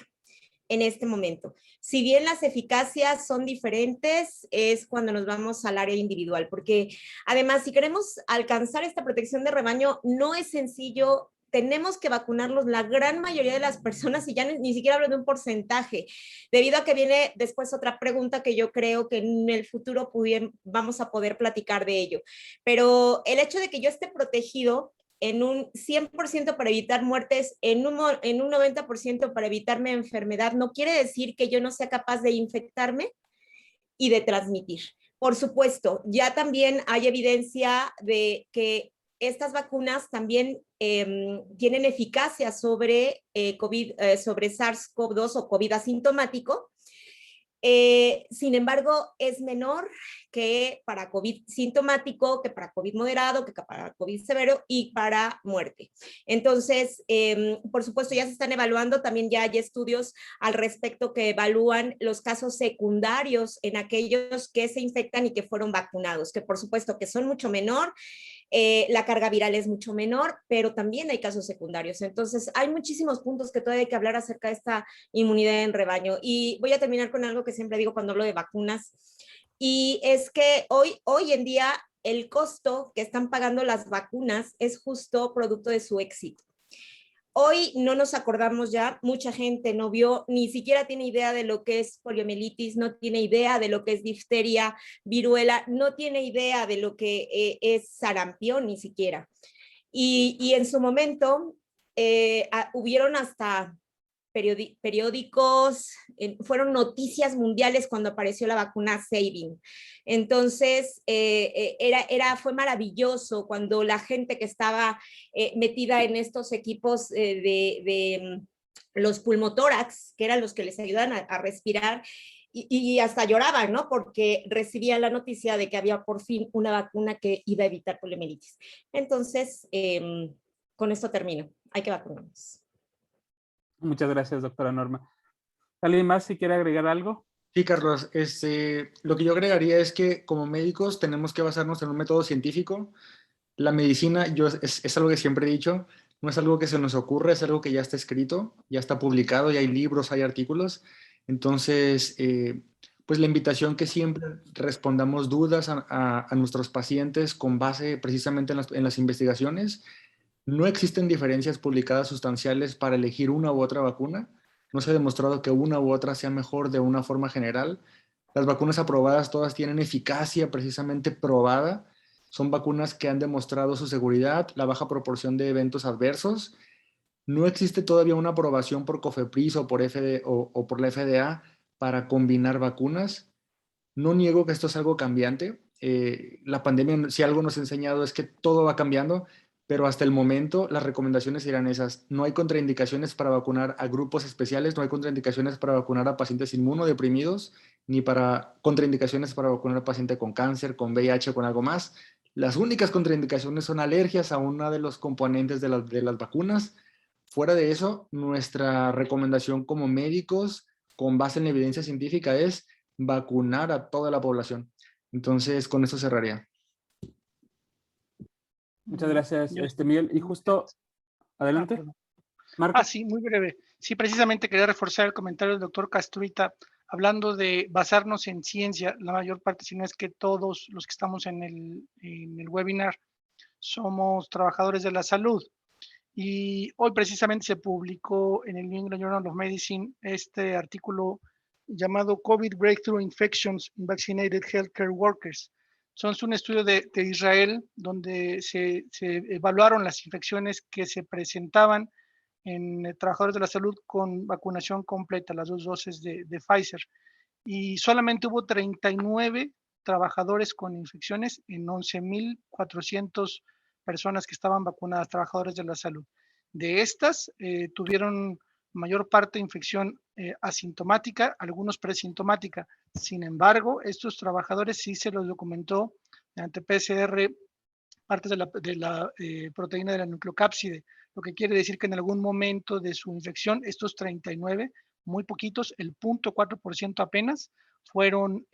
E: En este momento. Si bien las eficacias son diferentes, es cuando nos vamos al área individual, porque además si queremos alcanzar esta protección de rebaño, no es sencillo tenemos que vacunarlos la gran mayoría de las personas, y ya ni siquiera hablo de un porcentaje, debido a que viene después otra pregunta que yo creo que en el futuro vamos a poder platicar de ello. Pero el hecho de que yo esté protegido en un 100% para evitar muertes, en un 90% para evitarme enfermedad, no quiere decir que yo no sea capaz de infectarme y de transmitir. Por supuesto, ya también hay evidencia de que estas vacunas también tienen eficacia sobre sobre SARS-CoV-2 o COVID asintomático. Sin embargo, es menor que para COVID sintomático, que para COVID moderado, que para COVID severo y para muerte. Entonces, por supuesto, ya se están evaluando, también ya hay estudios al respecto que evalúan los casos secundarios en aquellos que se infectan y que fueron vacunados, que por supuesto que son mucho menor. La carga viral es mucho menor, pero también hay casos secundarios. Entonces, hay muchísimos puntos que todavía hay que hablar acerca de esta inmunidad en rebaño. Y voy a terminar con algo que siempre digo cuando hablo de vacunas, y es que hoy en día el costo que están pagando las vacunas es justo producto de su éxito. Hoy no nos acordamos ya, mucha gente no vio, ni siquiera tiene idea de lo que es poliomielitis, no tiene idea de lo que es difteria, viruela, no tiene idea de lo que es sarampión ni siquiera. Y en su momento hubieron hasta periódicos, fueron noticias mundiales cuando apareció la vacuna Sabin. Entonces, fue maravilloso cuando la gente que estaba metida en estos equipos de los pulmotórax, que eran los que les ayudan a respirar, y hasta lloraban, ¿no? Porque recibían la noticia de que había por fin una vacuna que iba a evitar poliomielitis. Entonces, con esto termino. Hay que vacunarnos.
A: Muchas gracias, doctora Norma. ¿Alguien más si quiere agregar algo?
C: Sí, Carlos, lo que yo agregaría es que como médicos tenemos que basarnos en un método científico. La medicina, es algo que siempre he dicho, no es algo que se nos ocurre, es algo que ya está escrito, ya está publicado, ya hay libros, hay artículos. Entonces, pues la invitación que siempre respondamos dudas a nuestros pacientes con base precisamente en las investigaciones. No existen diferencias publicadas sustanciales para elegir una u otra vacuna. No se ha demostrado que una u otra sea mejor de una forma general. Las vacunas aprobadas todas tienen eficacia precisamente probada. Son vacunas que han demostrado su seguridad, la baja proporción de eventos adversos. No existe todavía una aprobación por COFEPRIS o por por la FDA para combinar vacunas. No niego que esto es algo cambiante. La pandemia, si algo nos ha enseñado, es que todo va cambiando, pero hasta el momento las recomendaciones serán esas. No hay contraindicaciones para vacunar a grupos especiales, no hay contraindicaciones para vacunar a pacientes inmunodeprimidos, ni para contraindicaciones para vacunar a paciente con cáncer, con VIH, con algo más. Las únicas contraindicaciones son alergias a uno de los componentes de las vacunas. Fuera de eso, nuestra recomendación como médicos, con base en la evidencia científica, es vacunar a toda la población. Entonces, con eso cerraría.
A: Muchas gracias, Miguel. Y justo, adelante. Marco.
B: Sí, muy breve. Sí, precisamente quería reforzar el comentario del doctor Castruita, hablando de basarnos en ciencia. La mayor parte, si no es que todos los que estamos en el webinar, somos trabajadores de la salud. Y hoy precisamente se publicó en el New England Journal of Medicine este artículo llamado COVID Breakthrough Infections in Vaccinated Healthcare Workers. Son un estudio de Israel donde se evaluaron las infecciones que se presentaban en trabajadores de la salud con vacunación completa, las 2 dosis de Pfizer. Y solamente hubo 39 trabajadores con infecciones en 11,400 personas que estaban vacunadas, trabajadores de la salud. De estas, tuvieron mayor parte infección asintomática, algunos presintomática. Sin embargo, estos trabajadores sí se los documentó mediante PCR partes de la proteína de la nucleocápside, lo que quiere decir que en algún momento de su infección, estos 39, muy poquitos, el 0.4% apenas, fueron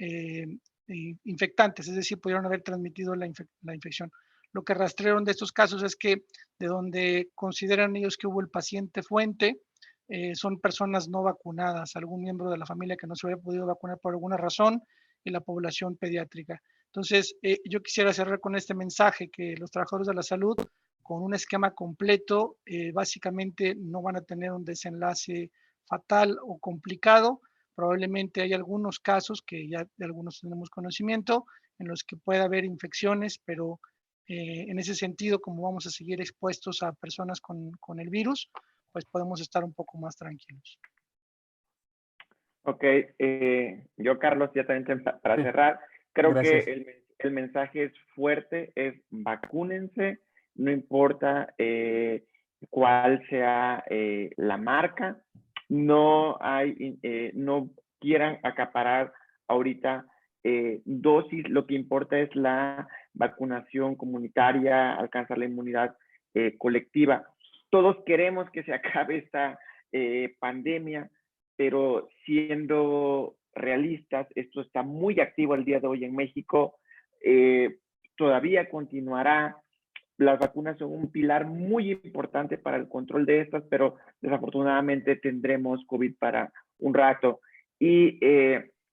B: infectantes, es decir, pudieron haber transmitido la infección. Lo que rastrearon de estos casos es que de donde consideran ellos que hubo el paciente fuente, son personas no vacunadas, algún miembro de la familia que no se había podido vacunar por alguna razón, y la población pediátrica. Entonces, yo quisiera cerrar con este mensaje, que los trabajadores de la salud con un esquema completo, básicamente no van a tener un desenlace fatal o complicado. Probablemente hay algunos casos que ya de algunos tenemos conocimiento en los que puede haber infecciones, pero en ese sentido, como vamos a seguir expuestos a personas con el virus, pues podemos estar un poco más tranquilos.
F: Ok, yo, Carlos, ya también para
A: Sí.
F: cerrar, creo
A: Gracias.
F: que el mensaje es fuerte, es vacúnense, no importa cuál sea la marca, no quieran acaparar ahorita dosis, lo que importa es la vacunación comunitaria, alcanzar la inmunidad colectiva. Todos queremos que se acabe esta pandemia, pero siendo realistas, esto está muy activo el día de hoy en México, todavía continuará. Las vacunas son un pilar muy importante para el control de estas, pero desafortunadamente tendremos COVID para un rato y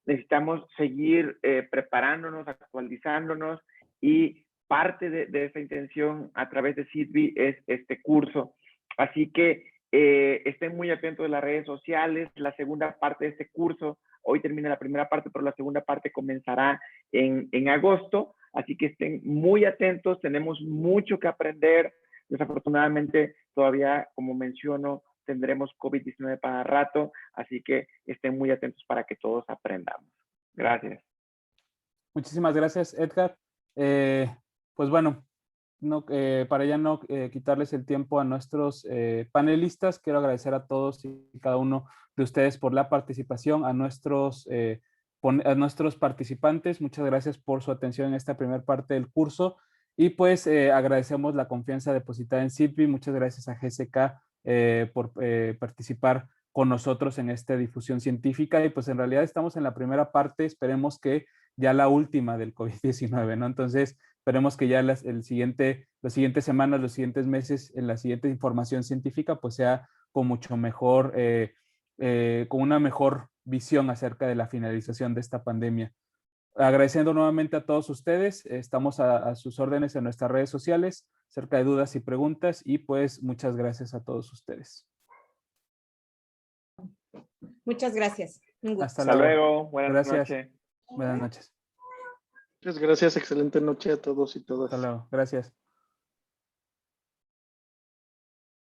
F: necesitamos seguir preparándonos, actualizándonos, y parte de esa intención a través de CIDBI es este curso. Así que estén muy atentos de las redes sociales. La segunda parte de este curso, hoy termina la primera parte, pero la segunda parte comenzará en agosto. Así que estén muy atentos, tenemos mucho que aprender. Desafortunadamente, todavía, como menciono, tendremos COVID-19 para rato, así que estén muy atentos para que todos aprendamos. Gracias.
A: Muchísimas gracias, Edgar. Pues bueno, para ya no quitarles el tiempo a nuestros panelistas, quiero agradecer a todos y cada uno de ustedes por la participación, a nuestros participantes. Muchas gracias por su atención en esta primera parte del curso y pues agradecemos la confianza depositada en CIDBI. Muchas gracias a GSK por participar con nosotros en esta difusión científica, y pues en realidad estamos en la primera parte, esperemos que ya la última del COVID-19, ¿no? Entonces, esperemos que ya las siguientes semanas, los siguientes meses, en la siguiente información científica, pues sea con mucho mejor, con una mejor visión acerca de la finalización de esta pandemia. Agradeciendo nuevamente a todos ustedes, estamos a sus órdenes en nuestras redes sociales, acerca de dudas y preguntas, y pues muchas gracias a todos ustedes.
E: Muchas gracias. Un gusto.
A: Hasta
F: Hasta
A: luego.
F: luego. Buenas
A: Gracias.
F: noches.
A: Buenas noches.
D: Muchas gracias, excelente noche a todos y todas.
A: Hasta luego. Gracias.